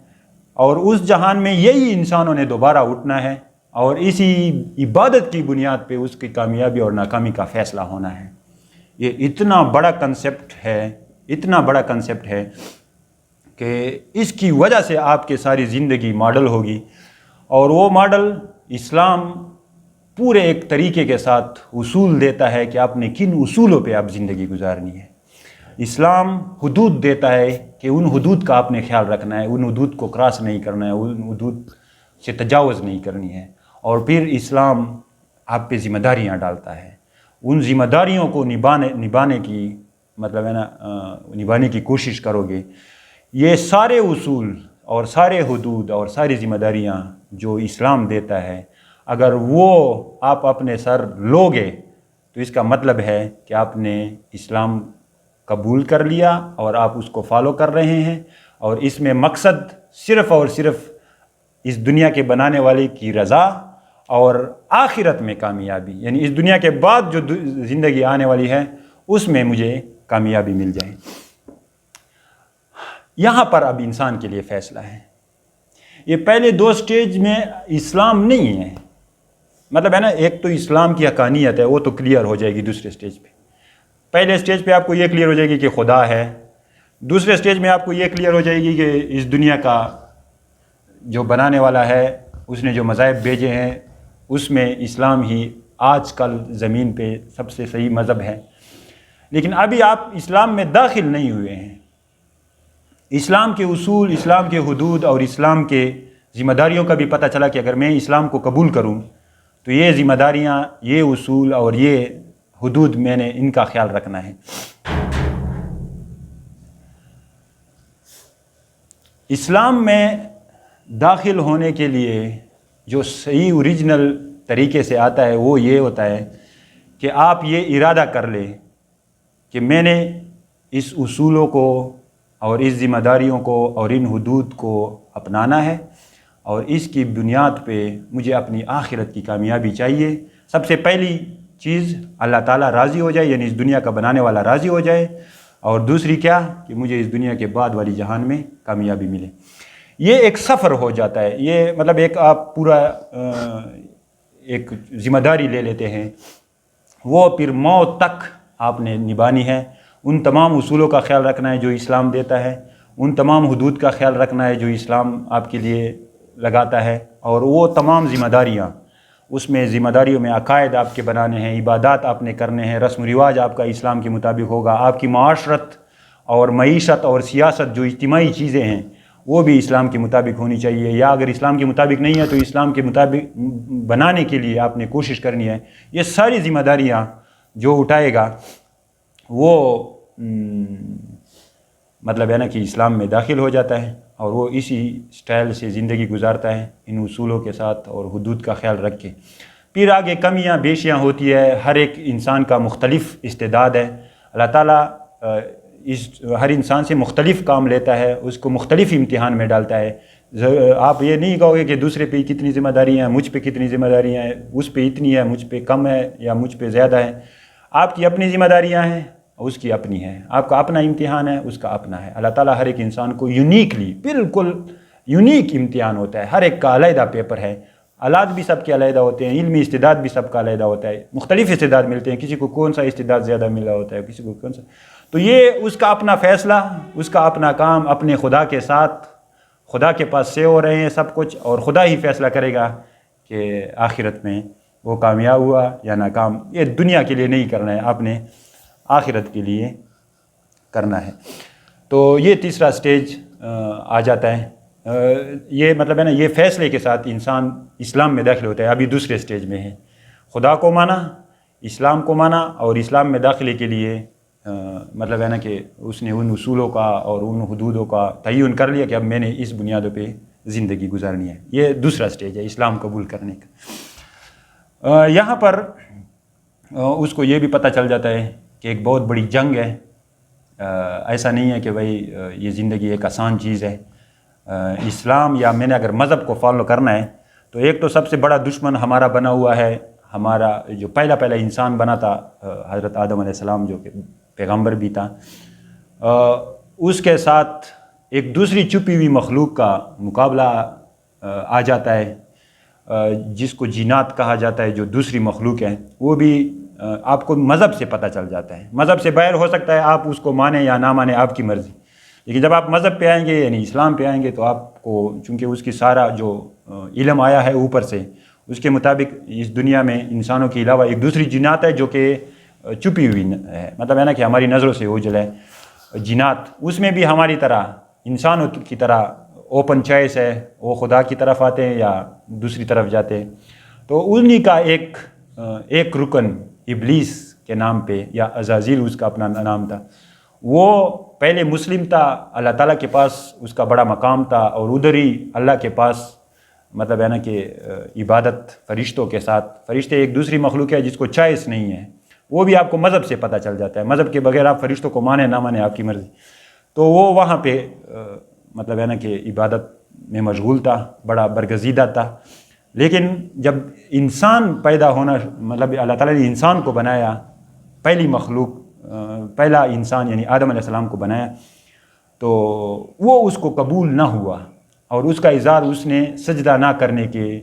اور اس جہان میں یہی انسانوں نے دوبارہ اٹھنا ہے، اور اسی عبادت کی بنیاد پہ اس کی کامیابی اور ناکامی کا فیصلہ ہونا ہے۔ یہ اتنا بڑا کنسیپٹ ہے کہ اس کی وجہ سے آپ کی ساری زندگی ماڈل ہوگی، اور وہ ماڈل اسلام پورے ایک طریقے کے ساتھ اصول دیتا ہے کہ آپ نے کن اصولوں پہ آپ زندگی گزارنی ہے۔ اسلام حدود دیتا ہے کہ ان حدود کا آپ نے خیال رکھنا ہے، ان حدود کو کراس نہیں کرنا ہے، ان حدود سے تجاوز نہیں کرنی ہے، اور پھر اسلام آپ پہ ذمہ داریاں ڈالتا ہے، ان ذمہ داریوں کو نبھانے کی کوشش کرو گے۔ یہ سارے اصول اور سارے حدود اور ساری ذمہ داریاں جو اسلام دیتا ہے، اگر وہ آپ اپنے سر لوگے تو اس کا مطلب ہے کہ آپ نے اسلام قبول کر لیا اور آپ اس کو فالو کر رہے ہیں، اور اس میں مقصد صرف اور صرف اس دنیا کے بنانے والے کی رضا اور آخرت میں کامیابی، یعنی اس دنیا کے بعد جو زندگی آنے والی ہے اس میں مجھے کامیابی مل جائے۔ یہاں پر اب انسان کے لیے فیصلہ ہے۔ یہ پہلے 2 سٹیج میں اسلام نہیں ہے، مطلب ہے نا، ایک تو اسلام کی حقانیت ہے، وہ تو کلیئر ہو جائے گی دوسرے سٹیج پہ۔ پہلے سٹیج پہ آپ کو یہ کلیئر ہو جائے گی کہ خدا ہے، دوسرے سٹیج میں آپ کو یہ کلیئر ہو جائے گی کہ اس دنیا کا جو بنانے والا ہے، اس نے جو مذاہب بھیجے ہیں، اس میں اسلام ہی آج کل زمین پہ سب سے صحیح مذہب ہے۔ لیکن ابھی آپ اسلام میں داخل نہیں ہوئے ہیں۔ اسلام کے اصول، اسلام کے حدود اور اسلام کے ذمہ داریوں کا بھی پتہ چلا کہ اگر میں اسلام کو قبول کروں تو یہ ذمہ داریاں، یہ اصول اور یہ حدود میں نے ان کا خیال رکھنا ہے۔ اسلام میں داخل ہونے کے لیے جو صحیح اوریجنل طریقے سے آتا ہے وہ یہ ہوتا ہے کہ آپ یہ ارادہ کر لیں کہ میں نے اس اصولوں کو اور اس ذمہ داریوں کو اور ان حدود کو اپنانا ہے، اور اس کی بنیاد پہ مجھے اپنی آخرت کی کامیابی چاہیے۔ سب سے پہلی چیز اللہ تعالیٰ راضی ہو جائے، یعنی اس دنیا کا بنانے والا راضی ہو جائے، اور دوسری کیا کہ مجھے اس دنیا کے بعد والی جہان میں کامیابی ملے۔ یہ ایک سفر ہو جاتا ہے، یہ مطلب ایک آپ پورا ایک ذمہ داری لے لیتے ہیں، وہ پھر موت تک آپ نے نبھانی ہے۔ ان تمام اصولوں کا خیال رکھنا ہے جو اسلام دیتا ہے، ان تمام حدود کا خیال رکھنا ہے جو اسلام آپ کے لیے لگاتا ہے، اور وہ تمام ذمہ داریاں، اس میں ذمہ داریوں میں عقائد آپ کے بنانے ہیں، عبادات آپ نے کرنے ہیں، رسم و رواج آپ کا اسلام کے مطابق ہوگا، آپ کی معاشرت اور معیشت اور سیاست جو اجتماعی چیزیں ہیں وہ بھی اسلام کے مطابق ہونی چاہیے، یا اگر اسلام کے مطابق نہیں ہے تو اسلام کے مطابق بنانے کے لیے آپ نے کوشش کرنی ہے۔ یہ ساری ذمہ داریاں جو اٹھائے گا وہ مطلب ہے نا کہ اسلام میں داخل ہو جاتا ہے، اور وہ اسی سٹائل سے زندگی گزارتا ہے، ان اصولوں کے ساتھ اور حدود کا خیال رکھ کے۔ پھر آگے کمیاں بیشیاں ہوتی ہے، ہر ایک انسان کا مختلف استعداد ہے، اللہ تعالیٰ ہر انسان سے مختلف کام لیتا ہے، اس کو مختلف امتحان میں ڈالتا ہے۔ آپ یہ نہیں کہو گے کہ دوسرے پہ کتنی ذمہ داریاں ہیں، مجھ پہ کتنی ذمہ داریاں ہیں، اس پہ اتنی ہے، مجھ پہ کم ہے یا مجھ پہ زیادہ ہے۔ آپ کی اپنی ذمہ داریاں ہیں، اس کی اپنی ہے، آپ کا اپنا امتحان ہے، اس کا اپنا ہے۔ اللہ تعالیٰ ہر ایک انسان کو یونیکلی، بالکل یونیک امتحان ہوتا ہے، ہر ایک کا علیحدہ پیپر ہے، آلات بھی سب کے علیحدہ ہوتے ہیں، علمی استعداد بھی سب کا علیحدہ ہوتا ہے، مختلف استعداد ملتے ہیں، کسی کو کون سا استعداد زیادہ ملا ہوتا ہے، کسی کو کون سا۔ تو یہ اس کا اپنا فیصلہ، اس کا اپنا کام، اپنے خدا کے ساتھ، خدا کے پاس سے ہو رہے ہیں سب کچھ، اور خدا ہی فیصلہ کرے گا کہ آخرت میں وہ کامیاب ہوا یا ناکام۔ یہ دنیا کے لیے نہیں کرنا ہے، آپ نے آخرت کے لیے کرنا ہے۔ تو یہ تیسرا سٹیج آ جاتا ہے، یہ مطلب ہے نا، یہ فیصلے کے ساتھ انسان اسلام میں داخل ہوتا ہے۔ ابھی دوسرے سٹیج میں ہے، خدا کو مانا، اسلام کو مانا اور اسلام میں داخلے کے لیے مطلب ہے نا کہ اس نے ان اصولوں کا اور ان حدودوں کا تعین کر لیا کہ اب میں نے اس بنیادوں پہ زندگی گزارنی ہے. یہ دوسرا سٹیج ہے اسلام قبول کرنے کا. یہاں پر اس کو یہ بھی پتہ چل جاتا ہے کہ ایک بہت بڑی جنگ ہے. ایسا نہیں ہے کہ بھائی یہ زندگی ایک آسان چیز ہے. اسلام یا میں نے اگر مذہب کو فالو کرنا ہے تو ایک تو سب سے بڑا دشمن ہمارا بنا ہوا ہے ہمارا جو پہلا انسان بنا تھا حضرت آدم علیہ السلام جو کہ پیغمبر بھی تھا. اس کے ساتھ ایک دوسری چھپی ہوئی مخلوق کا مقابلہ آ جاتا ہے جس کو جینات کہا جاتا ہے, جو دوسری مخلوق ہے. وہ بھی آپ کو مذہب سے پتہ چل جاتا ہے. مذہب سے باہر ہو سکتا ہے, آپ اس کو مانیں یا نہ مانیں آپ کی مرضی, لیکن جب آپ مذہب پہ آئیں گے یعنی اسلام پہ آئیں گے تو آپ کو چونکہ اس کی سارا جو علم آیا ہے اوپر سے اس کے مطابق اس دنیا میں انسانوں کے علاوہ ایک دوسری جنات ہے جو کہ چھپی ہوئی ہے, مطلب ہے نا کہ ہماری نظروں سے اوجھل ہے. جنات اس میں بھی ہماری طرح انسانوں کی طرح اوپن چوائس ہے, وہ خدا کی طرف آتے ہیں یا دوسری طرف جاتے ہیں. تو انہی کا ایک رکن ابلیس کے نام پہ یا عزازیل اس کا اپنا نام تھا, وہ پہلے مسلم تھا, اللہ تعالیٰ کے پاس اس کا بڑا مقام تھا اور ادھر ہی اللہ کے پاس مطلب ہے نا کہ عبادت فرشتوں کے ساتھ. فرشتے ایک دوسری مخلوق ہے جس کو چوائس نہیں ہے, وہ بھی آپ کو مذہب سے پتہ چل جاتا ہے. مذہب کے بغیر آپ فرشتوں کو مانیں نہ مانیں آپ کی مرضی. تو وہ وہاں پہ مطلب ہے نا کہ عبادت میں مشغول تھا, بڑا برگزیدہ تھا. لیکن جب انسان پیدا ہونا مطلب اللہ تعالیٰ نے انسان کو بنایا, پہلی مخلوق پہلا انسان یعنی آدم علیہ السلام کو بنایا, تو وہ اس کو قبول نہ ہوا اور اس کا اظہار اس نے سجدہ نہ کرنے کے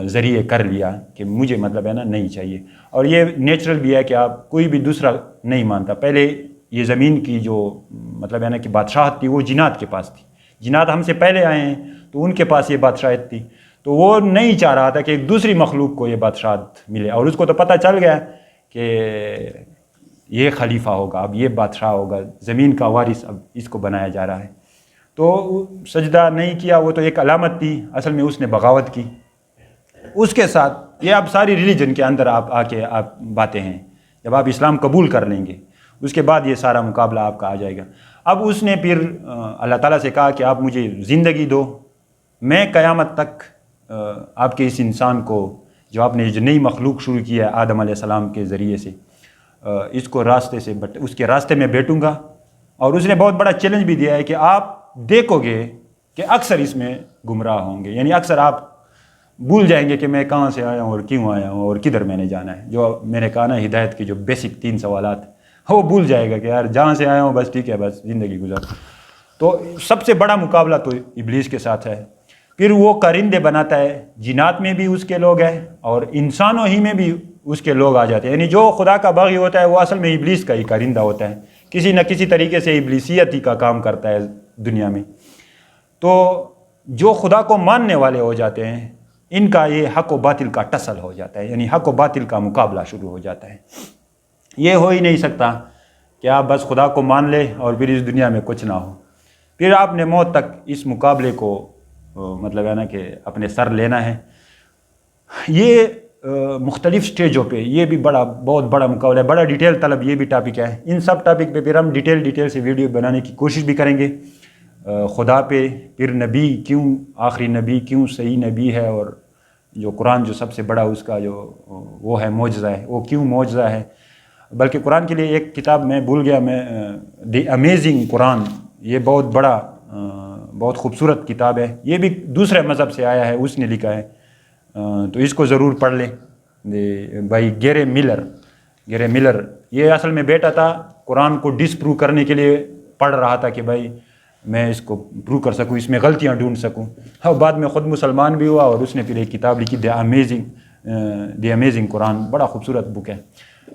ذریعے کر لیا کہ مجھے مطلب ہے نا نہیں چاہیے. اور یہ نیچرل بھی ہے کہ آپ کوئی بھی دوسرا نہیں مانتا. پہلے یہ زمین کی جو مطلب ہے نا کہ بادشاہت تھی وہ جنات کے پاس تھی. جنات ہم سے پہلے آئے ہیں تو ان کے پاس یہ بادشاہت تھی, تو وہ نہیں چاہ رہا تھا کہ ایک دوسری مخلوق کو یہ بادشاہت ملے. اور اس کو تو پتہ چل گیا کہ یہ خلیفہ ہوگا, اب یہ بادشاہ ہوگا, زمین کا وارث اب اس کو بنایا جا رہا ہے. تو سجدہ نہیں کیا, وہ تو ایک علامت تھی, اصل میں اس نے بغاوت کی. اس کے ساتھ یہ اب ساری ریلیجن کے اندر آپ آ کے آپ باتیں ہیں. جب آپ اسلام قبول کر لیں گے اس کے بعد یہ سارا مقابلہ آپ کا آ جائے گا. اب اس نے پھر اللہ تعالیٰ سے کہا کہ آپ مجھے زندگی دو, میں قیامت تک آپ کے اس انسان کو جو آپ نے جو نئی مخلوق شروع کیا ہے آدم علیہ السلام کے ذریعے سے, اس کو راستے سے اس کے راستے میں بیٹھوں گا. اور اس نے بہت بڑا چیلنج بھی دیا ہے کہ آپ دیکھو گے کہ اکثر اس میں گمراہ ہوں گے, یعنی اکثر آپ بھول جائیں گے کہ میں کہاں سے آیا ہوں اور کیوں آیا ہوں اور کدھر میں نے جانا ہے. جو میں نے کہا نا ہدایت کی جو بیسک 3 سوالات وہ بھول جائے گا کہ یار جہاں سے آیا ہوں بس ٹھیک ہے بس زندگی گزار. تو سب سے بڑا مقابلہ تو ابلیس کے ساتھ ہے. پھر وہ کرندے بناتا ہے, جنات میں بھی اس کے لوگ ہیں اور انسانوں ہی میں بھی اس کے لوگ آ جاتے ہیں. یعنی جو خدا کا باغی ہوتا ہے وہ اصل میں ابلیس کا ہی کرندہ ہوتا ہے, کسی نہ کسی طریقے سے ابلیسیت ہی کا کام کرتا ہے دنیا میں. تو جو خدا کو ماننے والے ہو جاتے ہیں ان کا یہ حق و باطل کا ٹسل ہو جاتا ہے, یعنی حق و باطل کا مقابلہ شروع ہو جاتا ہے. یہ ہو ہی نہیں سکتا کہ آپ بس خدا کو مان لیں اور پھر اس دنیا میں کچھ نہ ہو. پھر آپ نے موت تک اس مقابلے کو مطلب ہے نا کہ اپنے سر لینا ہے. یہ مختلف سٹیجوں پہ یہ بھی بہت بڑا مقابلہ ہے, بڑا ڈیٹیل طلب یہ بھی ٹاپک ہے. ان سب ٹاپک پہ پھر ہم ڈیٹیل سے ویڈیو بنانے کی کوشش بھی کریں گے. خدا پہ, پھر نبی کیوں آخری نبی, کیوں صحیح نبی ہے, اور جو قرآن جو سب سے بڑا اس کا جو وہ ہے معجزہ ہے وہ کیوں معجزہ ہے. بلکہ قرآن کے لیے ایک کتاب میں بھول گیا میں, دی امیزنگ قرآن, یہ بہت بڑا بہت خوبصورت کتاب ہے. یہ بھی دوسرے مذہب سے آیا ہے, اس نے لکھا ہے, تو اس کو ضرور پڑھ لیں. بھائی گیرے ملر یہ اصل میں بیٹا تھا, قرآن کو ڈسپروو کرنے کے لیے پڑھ رہا تھا کہ بھائی میں اس کو پروو کر سکوں, اس میں غلطیاں ڈھونڈ سکوں. اور بعد میں خود مسلمان بھی ہوا اور اس نے پھر ایک کتاب لکھی دی امیزنگ قرآن, بڑا خوبصورت بک ہے.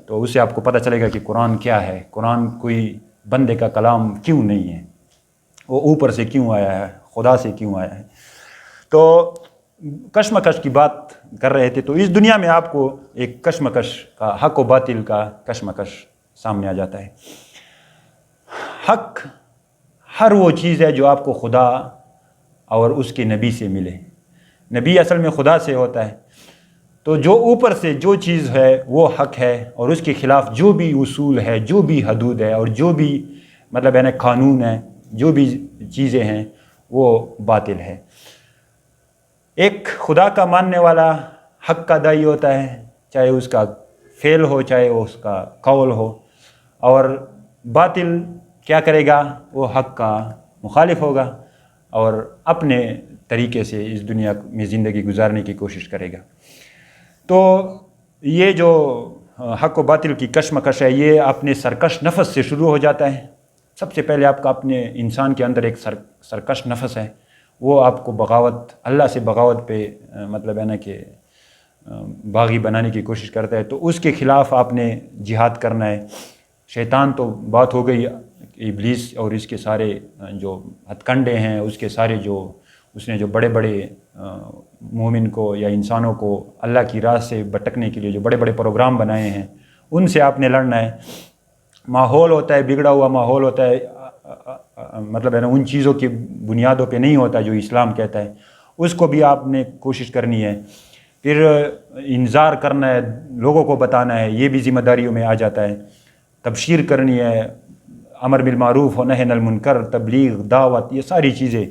تو اس سے آپ کو پتہ چلے گا کہ قرآن کیا ہے, قرآن کوئی بندے کا کلام کیوں نہیں ہے, وہ اوپر سے کیوں آیا ہے, خدا سے کیوں آیا ہے. تو کشمکش کی بات کر رہے تھے, تو اس دنیا میں آپ کو ایک کشمکش کا, حق و باطل کا کشمکش سامنے آ جاتا ہے. حق ہر وہ چیز ہے جو آپ کو خدا اور اس کے نبی سے ملے. نبی اصل میں خدا سے ہوتا ہے. تو جو اوپر سے جو چیز ہے وہ حق ہے، اور اس کے خلاف جو بھی اصول ہے، جو بھی حدود ہے، اور جو بھی مطلب ہے نا قانون ہے، جو بھی چیزیں ہیں وہ باطل ہے۔ ایک خدا کا ماننے والا حق کا داعی ہوتا ہے، چاہے اس کا فعل ہو چاہے اس کا قول ہو، اور باطل کیا کرے گا؟ وہ حق کا مخالف ہوگا اور اپنے طریقے سے اس دنیا میں زندگی گزارنے کی کوشش کرے گا۔ تو یہ جو حق و باطل کی کشمکش ہے، یہ اپنے سرکش نفس سے شروع ہو جاتا ہے۔ سب سے پہلے آپ کا اپنے انسان کے اندر ایک سرکش نفس ہے، وہ آپ کو بغاوت، اللہ سے بغاوت پہ مطلب ہے نا کہ باغی بنانے کی کوشش کرتا ہے، تو اس کے خلاف آپ نے جہاد کرنا ہے۔ شیطان تو بات ہو گئی، ابلیس اور اس کے سارے جو ہتھ کنڈے ہیں، اس کے سارے جو اس نے جو بڑے بڑے مومن کو یا انسانوں کو اللہ کی راہ سے بھٹکنے کے لیے جو بڑے بڑے پروگرام بنائے ہیں، ان سے آپ نے لڑنا ہے۔ ماحول ہوتا ہے، بگڑا ہوا ماحول ہوتا ہے، مطلب ہے نا ان چیزوں کی بنیادوں پہ نہیں ہوتا جو اسلام کہتا ہے، اس کو بھی آپ نے کوشش کرنی ہے۔ پھر انذار کرنا ہے، لوگوں کو بتانا ہے، یہ بھی ذمہ داریوں میں آ جاتا ہے۔ تبشیر کرنی ہے، امر بالمعروف و نہی عن المنکر، تبلیغ، دعوت، یہ ساری چیزیں۔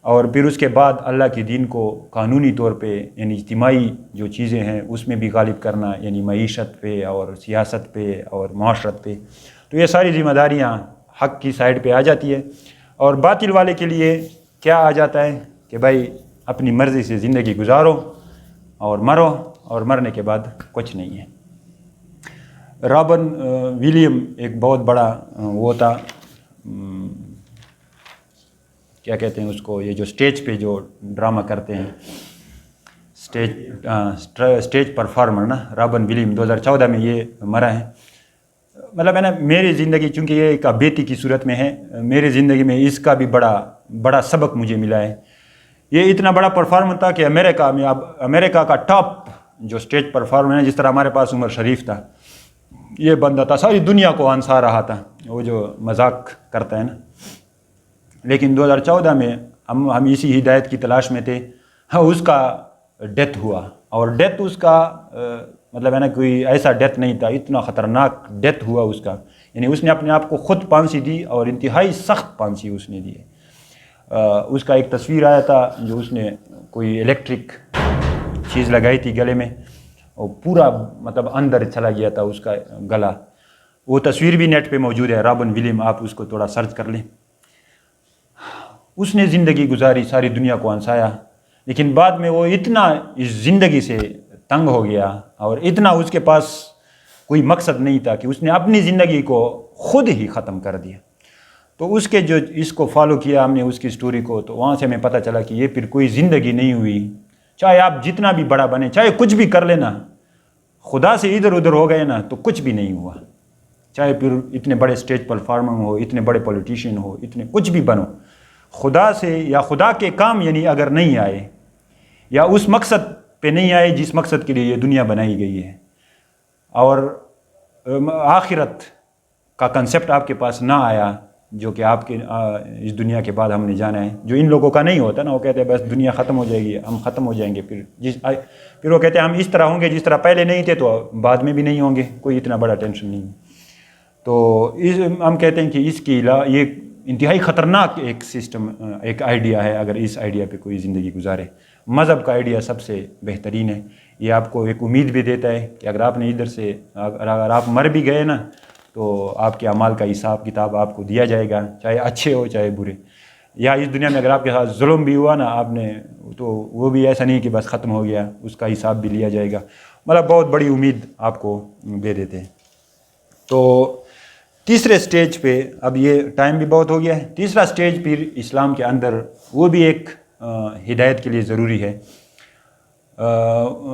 اور پھر اس کے بعد اللہ کے دین کو قانونی طور پہ یعنی اجتماعی جو چیزیں ہیں اس میں بھی غالب کرنا، یعنی معیشت پہ اور سیاست پہ اور معاشرت پہ۔ تو یہ ساری ذمہ داریاں حق کی سائڈ پہ آ جاتی ہے، اور باطل والے کے لیے کیا آ جاتا ہے کہ بھائی اپنی مرضی سے زندگی گزارو اور مرو، اور مرنے کے بعد کچھ نہیں ہے۔ رابن ولیم ایک بہت بڑا وہ تھا، کیا کہتے ہیں اس کو، یہ جو سٹیج پہ جو ڈرامہ کرتے ہیں، سٹیج پرفارمر نا، رابن ولیم 2014 میں یہ مرا ہے۔ مطلب ہے نا میری زندگی، چونکہ یہ ایک بیٹی کی صورت میں ہے، میری زندگی میں اس کا بھی بڑا سبق مجھے ملا ہے۔ یہ اتنا بڑا پرفارمر تھا کہ امریکہ میں، اب امریکہ کا ٹاپ جو سٹیج پرفارمر ہے، جس طرح ہمارے پاس عمر شریف تھا، یہ بندہ تھا ساری دنیا کو ہنسا رہا تھا، وہ جو مذاق کرتا ہے نا۔ لیکن 2014 میں ہم اسی ہدایت کی تلاش میں تھے، ہاں اس کا ڈیتھ ہوا، اور ڈیتھ اس کا مطلب ہے نا کوئی ایسا ڈیتھ نہیں تھا، اتنا خطرناک ڈیتھ ہوا اس کا، یعنی اس نے اپنے آپ کو خود پھانسی دی، اور انتہائی سخت پھانسی اس نے دی ہے۔ اس کا ایک تصویر آیا تھا جو اس نے کوئی الیکٹرک چیز لگائی تھی گلے میں، اور پورا مطلب اندر چلا گیا تھا اس کا گلا۔ وہ تصویر بھی نیٹ پہ موجود ہے، رابن ولیم، آپ اس کو تھوڑا سرچ کر لیں۔ اس نے زندگی گزاری، ساری دنیا کو ہنسایا، لیکن بعد میں وہ اتنا اس زندگی سے تنگ ہو گیا، اور اتنا اس کے پاس کوئی مقصد نہیں تھا کہ اس نے اپنی زندگی کو خود ہی ختم کر دیا۔ تو اس کے جو اس کو فالو کیا ہم نے اس کی سٹوری کو، تو وہاں سے ہمیں پتہ چلا کہ یہ پھر کوئی زندگی نہیں ہوئی۔ چاہے آپ جتنا بھی بڑا بنے، چاہے کچھ بھی کر لینا، خدا سے ادھر ادھر ہو گئے نا تو کچھ بھی نہیں ہوا۔ چاہے پھر اتنے بڑے سٹیج پرفارمر ہو، اتنے بڑے پولیٹیشین ہو، اتنے کچھ بھی بنو، خدا سے یا خدا کے کام یعنی اگر نہیں آئے، یا اس مقصد پہ نہیں آئے جس مقصد کے لیے یہ دنیا بنائی گئی ہے، اور آخرت کا کنسپٹ آپ کے پاس نہ آیا، جو کہ آپ کے اس دنیا کے بعد ہم نے جانا ہے، جو ان لوگوں کا نہیں ہوتا نا، وہ کہتے ہیں بس دنیا ختم ہو جائے گی، ہم ختم ہو جائیں گے، پھر وہ کہتے ہیں ہم اس طرح ہوں گے جس طرح پہلے نہیں تھے تو بعد میں بھی نہیں ہوں گے، کوئی اتنا بڑا ٹینشن نہیں۔ تو ہم کہتے ہیں کہ اس کی یہ انتہائی خطرناک ایک سسٹم، ایک آئیڈیا ہے، اگر اس آئیڈیا پہ کوئی زندگی گزارے۔ مذہب کا آئیڈیا سب سے بہترین ہے، یہ آپ کو ایک امید بھی دیتا ہے کہ اگر آپ نے ادھر سے اگر آپ مر بھی گئے نا تو آپ کے اعمال کا حساب کتاب آپ کو دیا جائے گا، چاہے اچھے ہو چاہے برے۔ یا اس دنیا میں اگر آپ کے ساتھ ظلم بھی ہوا نا آپ نے، تو وہ بھی ایسا نہیں کہ بس ختم ہو گیا، اس کا حساب بھی لیا جائے گا۔ مطلب بہت بڑی امید آپ کو دے دیتے ہیں۔ تو تیسرے سٹیج پہ، اب یہ ٹائم بھی بہت ہو گیا ہے، تیسرا سٹیج پھر اسلام کے اندر وہ بھی ایک ہدایت کے لیے ضروری ہے،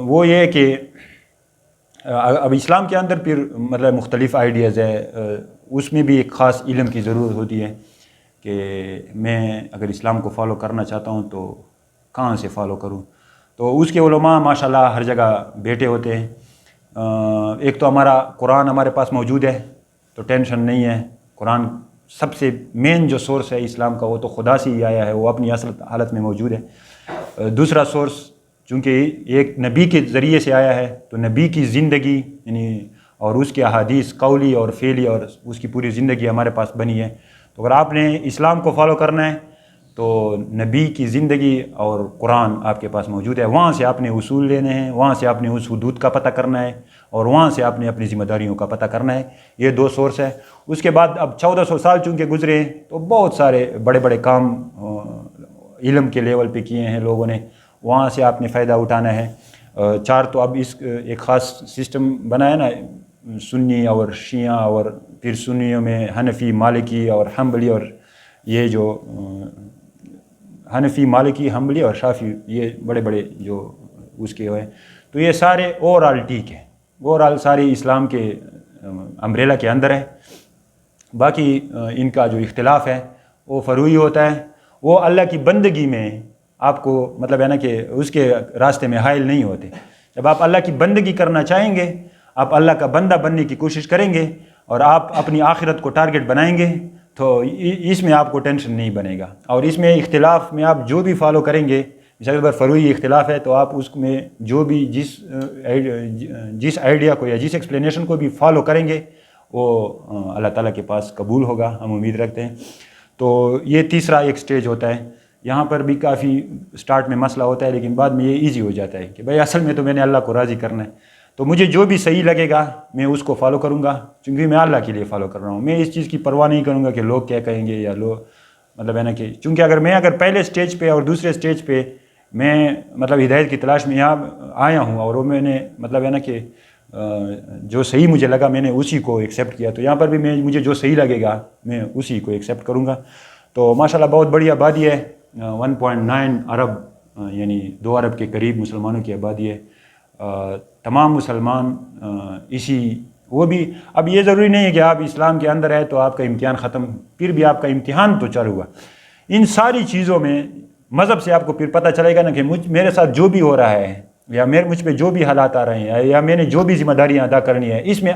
وہ یہ کہ اب اسلام کے اندر پھر مطلب مختلف آئیڈیاز ہے، اس میں بھی ایک خاص علم کی ضرورت ہوتی ہے کہ میں اگر اسلام کو فالو کرنا چاہتا ہوں تو کہاں سے فالو کروں۔ تو اس کے علماء ماشاءاللہ ہر جگہ بیٹھے ہوتے ہیں۔ ایک تو ہمارا قرآن ہمارے پاس موجود ہے تو ٹینشن نہیں ہے، قرآن سب سے مین جو سورس ہے اسلام کا، وہ تو خدا سے ہی آیا ہے، وہ اپنی اصل حالت میں موجود ہے۔ دوسرا سورس چونکہ ایک نبی کے ذریعے سے آیا ہے تو نبی کی زندگی یعنی اور اس کے احادیث قولی اور فعلی اور اس کی پوری زندگی ہمارے پاس بنی ہے. تو اگر آپ نے اسلام کو فالو کرنا ہے تو نبی کی زندگی اور قرآن آپ کے پاس موجود ہے. وہاں سے آپ نے اصول لینے ہیں, وہاں سے آپ نے اس حدود کا پتہ کرنا ہے اور وہاں سے آپ نے اپنی ذمہ داریوں کا پتہ کرنا ہے. یہ 2 سورس ہے. اس کے بعد اب 1400 سال چونکہ گزرے تو بہت سارے بڑے بڑے کام علم کے لیول پہ کیے ہیں لوگوں نے, وہاں سے آپ نے فائدہ اٹھانا ہے. 4 تو اب اس ایک خاص سسٹم بنا ہے نا, سنی اور شیعہ, اور پھر سنیوں میں حنفی, مالکی اور حنبلی, اور یہ جو حنفی, مالکی, حنبلی اور شافعی, یہ بڑے بڑے جو اس کے ہوئے, تو یہ سارے اوور آل ٹھیک ہے, اوور آل ساری اسلام کے امبریلا کے اندر ہے. باقی ان کا جو اختلاف ہے وہ فروعی ہوتا ہے, وہ اللہ کی بندگی میں آپ کو مطلب ہے نا کہ اس کے راستے میں حائل نہیں ہوتے. جب آپ اللہ کی بندگی کرنا چاہیں گے, آپ اللہ کا بندہ بننے کی کوشش کریں گے اور آپ اپنی آخرت کو ٹارگٹ بنائیں گے تو اس میں آپ کو ٹینشن نہیں بنے گا. اور اس میں اختلاف میں آپ جو بھی فالو کریں گے, مثال پر فروعی اختلاف ہے تو آپ اس میں جو بھی جس آئیڈیا کو یا جس ایکسپلینیشن کو بھی فالو کریں گے وہ اللہ تعالیٰ کے پاس قبول ہوگا, ہم امید رکھتے ہیں. تو یہ تیسرا ایک سٹیج ہوتا ہے. یہاں پر بھی کافی سٹارٹ میں مسئلہ ہوتا ہے لیکن بعد میں یہ ایزی ہو جاتا ہے کہ بھائی اصل میں تو میں نے اللہ کو راضی کرنا ہے, تو مجھے جو بھی صحیح لگے گا میں اس کو فالو کروں گا کیونکہ میں اللہ کے لیے فالو کر رہا ہوں. میں اس چیز کی پرواہ نہیں کروں گا کہ لوگ کیا کہیں گے یا لوگ مطلب ہے نا کہ چونکہ اگر پہلے سٹیج پہ اور دوسرے سٹیج پہ میں مطلب ہدایت کی تلاش میں یہاں آیا ہوں اور وہ میں نے مطلب ہے نا کہ جو صحیح مجھے لگا میں نے اسی کو ایکسیپٹ کیا, تو یہاں پر بھی مجھے جو صحیح لگے گا میں اسی کو ایکسیپٹ کروں گا. تو ماشاءاللہ بہت بڑی آبادی ہے, 1.9 ارب یعنی 2 ارب کے قریب مسلمانوں کی آبادی ہے. تمام مسلمان اسی وہ بھی اب یہ ضروری نہیں ہے کہ آپ اسلام کے اندر ہے تو آپ کا امتحان ختم, پھر بھی آپ کا امتحان تو چالو ہوا. ان ساری چیزوں میں مذہب سے آپ کو پھر پتہ چلے گا نا کہ میرے ساتھ جو بھی ہو رہا ہے یا مجھ پہ جو بھی حالات آ رہے ہیں یا میں نے جو بھی ذمہ داریاں ادا کرنی ہے, اس میں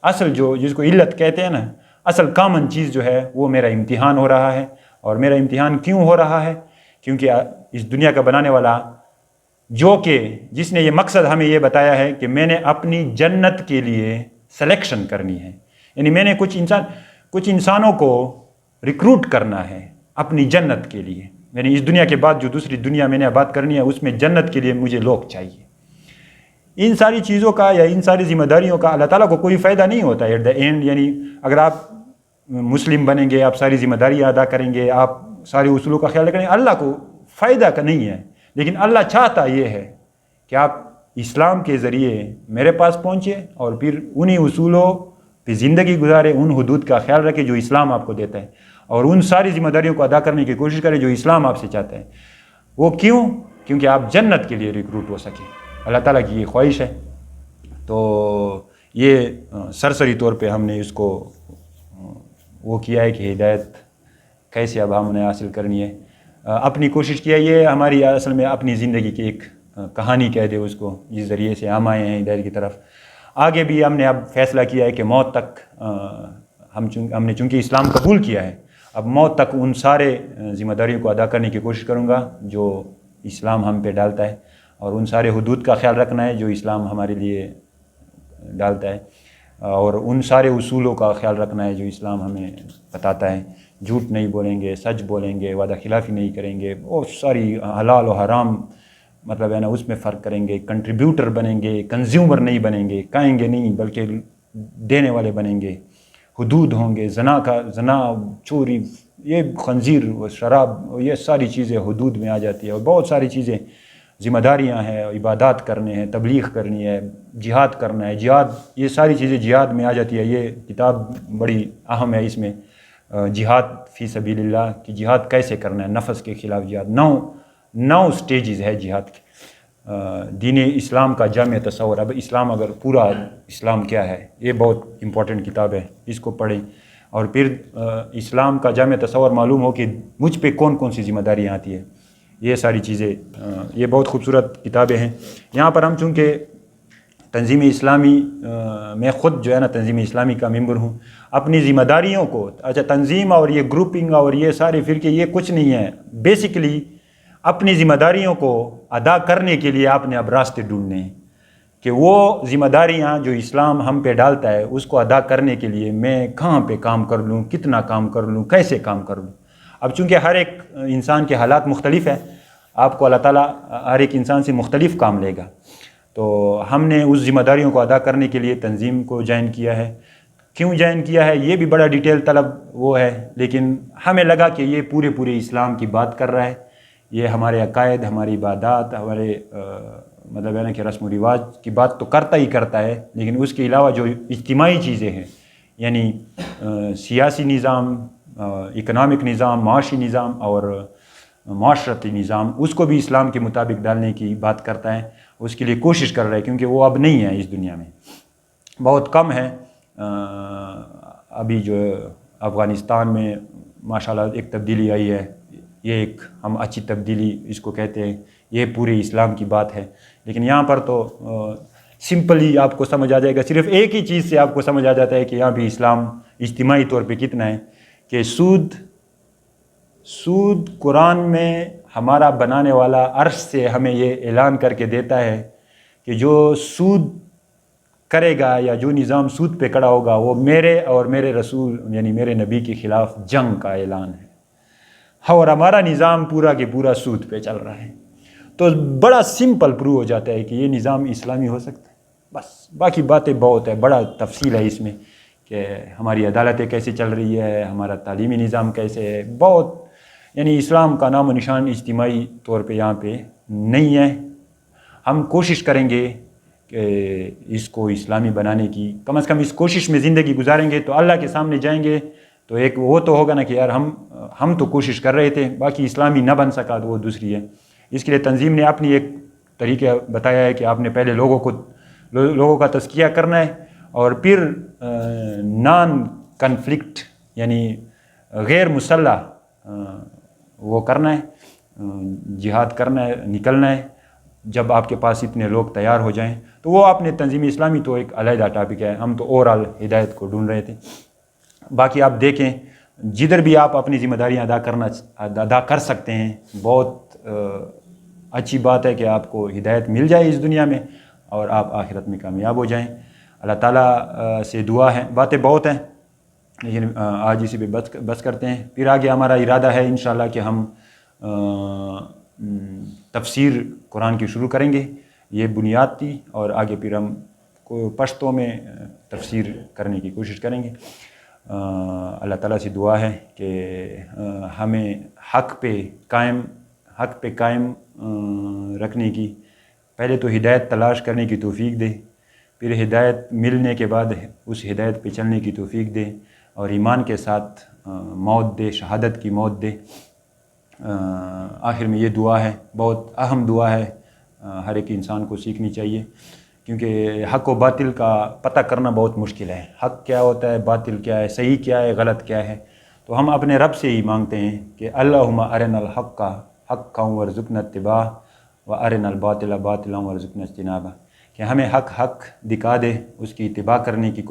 اصل جو جس کو علت کہتے ہیں نا, اصل کامن چیز جو ہے وہ میرا امتحان ہو رہا ہے. اور میرا امتحان کیوں ہو رہا ہے؟ کیونکہ اس دنیا کا بنانے والا جس نے یہ مقصد ہمیں یہ بتایا ہے کہ میں نے اپنی جنت کے لیے سلیکشن کرنی ہے, یعنی میں نے کچھ انسانوں کو ریکروٹ کرنا ہے اپنی جنت کے لیے, یعنی اس دنیا کے بعد جو دوسری دنیا میں نے آباد کرنی ہے اس میں جنت کے لیے مجھے لوگ چاہیے. ان ساری چیزوں کا یا ان ساری ذمہ داریوں کا اللہ تعالیٰ کو کوئی فائدہ نہیں ہوتا ایٹ دا اینڈ. یعنی اگر آپ مسلم بنیں گے, آپ ساری ذمہ داریاں ادا کریں گے, آپ سارے اصولوں کا خیال رکھیں گے, اللہ کو فائدہ کا نہیں ہے. لیکن اللہ چاہتا یہ ہے کہ آپ اسلام کے ذریعے میرے پاس پہنچے اور پھر انہی اصولوں پہ زندگی گزارے, ان حدود کا خیال رکھے جو اسلام آپ کو دیتا ہے, اور ان ساری ذمہ داریوں کو ادا کرنے کی کوشش کرے جو اسلام آپ سے چاہتا ہے. وہ کیوں؟ کیونکہ آپ جنت کے لیے ریکروٹ ہو سکیں. اللہ تعالیٰ کی یہ خواہش ہے. تو یہ سرسری طور پہ ہم نے اس کو وہ کیا ہے کہ ہدایت کیسے اب ہم نے حاصل کرنی ہے, اپنی کوشش کیا. یہ ہماری اصل میں اپنی زندگی کی ایک کہانی کہہ دے اس کو, جس ذریعے سے ہم آئے ہیں ہدایت کی طرف. آگے بھی ہم نے اب فیصلہ کیا ہے کہ موت تک ہم نے چونکہ اسلام قبول کیا ہے, اب موت تک ان سارے ذمہ داریوں کو ادا کرنے کی کوشش کروں گا جو اسلام ہم پہ ڈالتا ہے, اور ان سارے حدود کا خیال رکھنا ہے جو اسلام ہمارے لیے ڈالتا ہے, اور ان سارے اصولوں کا خیال رکھنا ہے جو اسلام ہمیں بتاتا ہے. جھوٹ نہیں بولیں گے, سچ بولیں گے, وعدہ خلافی نہیں کریں گے, اور ساری حلال و حرام مطلب ہے نا اس میں فرق کریں گے. کنٹریبیوٹر بنیں گے, کنزیومر نہیں بنیں گے, کھائیں گے نہیں بلکہ دینے والے بنیں گے. حدود ہوں گے, زنا, چوری, یہ خنزیر, شراب, یہ ساری چیزیں حدود میں آ جاتی ہے. اور بہت ساری چیزیں ذمہ داریاں ہیں, عبادات کرنے ہیں, تبلیغ کرنی ہے, جہاد کرنا ہے, یہ ساری چیزیں جہاد میں آ جاتی ہے. یہ کتاب بڑی اہم ہے. اس میں جہاد فی سبیل اللہ کہ جہاد کیسے کرنا ہے, نفس کے خلاف جہاد. 9 سٹیجز ہے جہاد کی. دین اسلام کا جامع تصور. اب اسلام اگر پورا اسلام کیا ہے, یہ بہت امپورٹنٹ کتاب ہے, اس کو پڑھیں اور پھر اسلام کا جامع تصور معلوم ہو کہ مجھ پہ کون کون سی ذمہ داریاں آتی ہے. یہ ساری چیزیں, یہ بہت خوبصورت کتابیں ہیں. یہاں پر ہم چونکہ تنظیم اسلامی میں خود جو ہے نا تنظیم اسلامی کا ممبر ہوں, اپنی ذمہ داریوں کو, اچھا تنظیم اور یہ گروپنگ اور یہ سارے فرقے یہ کچھ نہیں ہے, بیسیکلی اپنی ذمہ داریوں کو ادا کرنے کے لیے آپ نے اب راستے ڈھونڈنے ہیں کہ وہ ذمہ داریاں جو اسلام ہم پہ ڈالتا ہے اس کو ادا کرنے کے لیے میں کہاں پہ کام کر لوں، کتنا کام کر لوں، کیسے کام کر لوں۔ اب چونکہ ہر ایک انسان کے حالات مختلف ہیں، آپ کو اللہ تعالیٰ ہر ایک انسان سے مختلف کام لے گا، تو ہم نے اس ذمہ داریوں کو ادا کرنے کے لیے تنظیم کو جوائن کیا ہے۔ کیوں جوائن کیا ہے یہ بھی بڑا ڈیٹیل طلب وہ ہے، لیکن ہمیں لگا کہ یہ پورے اسلام کی بات کر رہا ہے، یہ ہمارے عقائد، ہماری عبادات، ہمارے مطلب ہے نا کہ رسم و رواج کی بات تو کرتا ہی کرتا ہے، لیکن اس کے علاوہ جو اجتماعی چیزیں ہیں، یعنی سیاسی نظام، اکنامک نظام، معاشی نظام اور معاشرتی نظام، اس کو بھی اسلام کے مطابق ڈالنے کی بات کرتا ہے، اس کے لیے کوشش کر رہا ہے، کیونکہ وہ اب نہیں ہے اس دنیا میں، بہت کم ہے۔ ابھی جو افغانستان میں ماشاءاللہ ایک تبدیلی آئی ہے، یہ ایک ہم اچھی تبدیلی اس کو کہتے ہیں، یہ پورے اسلام کی بات ہے، لیکن یہاں پر تو سمپلی آپ کو سمجھ آ جائے گا، صرف ایک ہی چیز سے آپ کو سمجھ آ جاتا ہے کہ یہاں بھی اسلام اجتماعی طور پہ کتنا ہے، کہ سود قرآن میں ہمارا بنانے عرش سے ہمیں یہ اعلان کر کے دیتا ہے کہ جو سود کرے گا یا جو نظام سود پہ کھڑا ہوگا وہ میرے اور میرے رسول یعنی میرے نبی کے خلاف جنگ کا اعلان ہے، اور ہمارا نظام پورا کے پورا سود پہ چل رہا ہے۔ تو بڑا سمپل پروو ہو جاتا ہے کہ یہ نظام اسلامی ہو سکتا ہے، بس باقی باتیں بہت ہے، بڑا تفصیل ہے اس میں کہ ہماری عدالتیں کیسے چل رہی ہے، ہمارا تعلیمی نظام کیسے ہے، بہت یعنی اسلام کا نام و نشان اجتماعی طور پہ یہاں پہ نہیں ہے۔ ہم کوشش کریں گے کہ اس کو اسلامی بنانے کی، کم از کم اس کوشش میں زندگی گزاریں گے تو اللہ کے سامنے جائیں گے تو ایک وہ تو ہوگا نا کہ یار ہم تو کوشش کر رہے تھے، باقی اسلامی نہ بن سکا تو وہ دوسری ہے۔ اس کے لیے تنظیم نے اپنی ایک طریقہ بتایا ہے کہ آپ نے پہلے لوگوں کا تزکیہ کرنا ہے، اور پھر نان کنفلکٹ یعنی غیر مسلح وہ کرنا ہے، جہاد کرنا ہے، نکلنا ہے۔ جب آپ کے پاس اتنے لوگ تیار ہو جائیں تو وہ اپنے تنظیم اسلامی تو ایک علیحدہ ٹاپک ہے، ہم تو اوورال ہدایت کو ڈھونڈ رہے تھے۔ باقی آپ دیکھیں جدھر بھی آپ اپنی ذمہ داریاں ادا کر سکتے ہیں، بہت اچھی بات ہے کہ آپ کو ہدایت مل جائے اس دنیا میں اور آپ آخرت میں کامیاب ہو جائیں۔ اللہ تعالیٰ سے دعا ہے، باتیں بہت ہیں لیکن آج اسی پہ بس کرتے ہیں، پھر آگے ہمارا ارادہ ہے انشاءاللہ کہ ہم تفسیر قرآن کی شروع کریں گے، یہ بنیاد تھی، اور آگے پھر ہم کو پشتوں میں تفسیر کرنے کی کوشش کریں گے۔ اللہ تعالیٰ سے دعا ہے کہ ہمیں حق پہ قائم رکھنے کی، پہلے تو ہدایت تلاش کرنے کی توفیق دے، پھر ہدایت ملنے کے بعد اس ہدایت پہ چلنے کی توفیق دے، اور ایمان کے ساتھ موت دے، شہادت کی موت دے۔ آخر میں یہ دعا ہے، بہت اہم دعا ہے، ہر ایک انسان کو سیکھنی چاہیے، کیونکہ حق و باطل کا پتہ کرنا بہت مشکل ہے، حق کیا ہوتا ہے، باطل کیا ہے، صحیح کیا ہے، غلط کیا ہے۔ تو ہم اپنے رب سے ہی مانگتے ہیں کہ اللہم ارنا الحق حقا وارزقنا اتباعہ وارنا الباطل باطلا وارزقنا اجتنابہ، کہ ہمیں حق دکھا دے، اس کی اتباع کرنے کی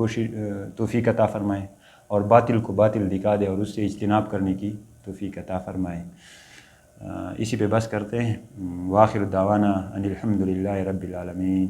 توفیق عطا فرمائے، اور باطل کو باطل دکھا دے اور اس سے اجتناب کرنے کی توفیق عطا فرمائے۔ اسی پہ بس کرتے ہیں، وآخر دعوانا ان الحمد للہ رب العالمین۔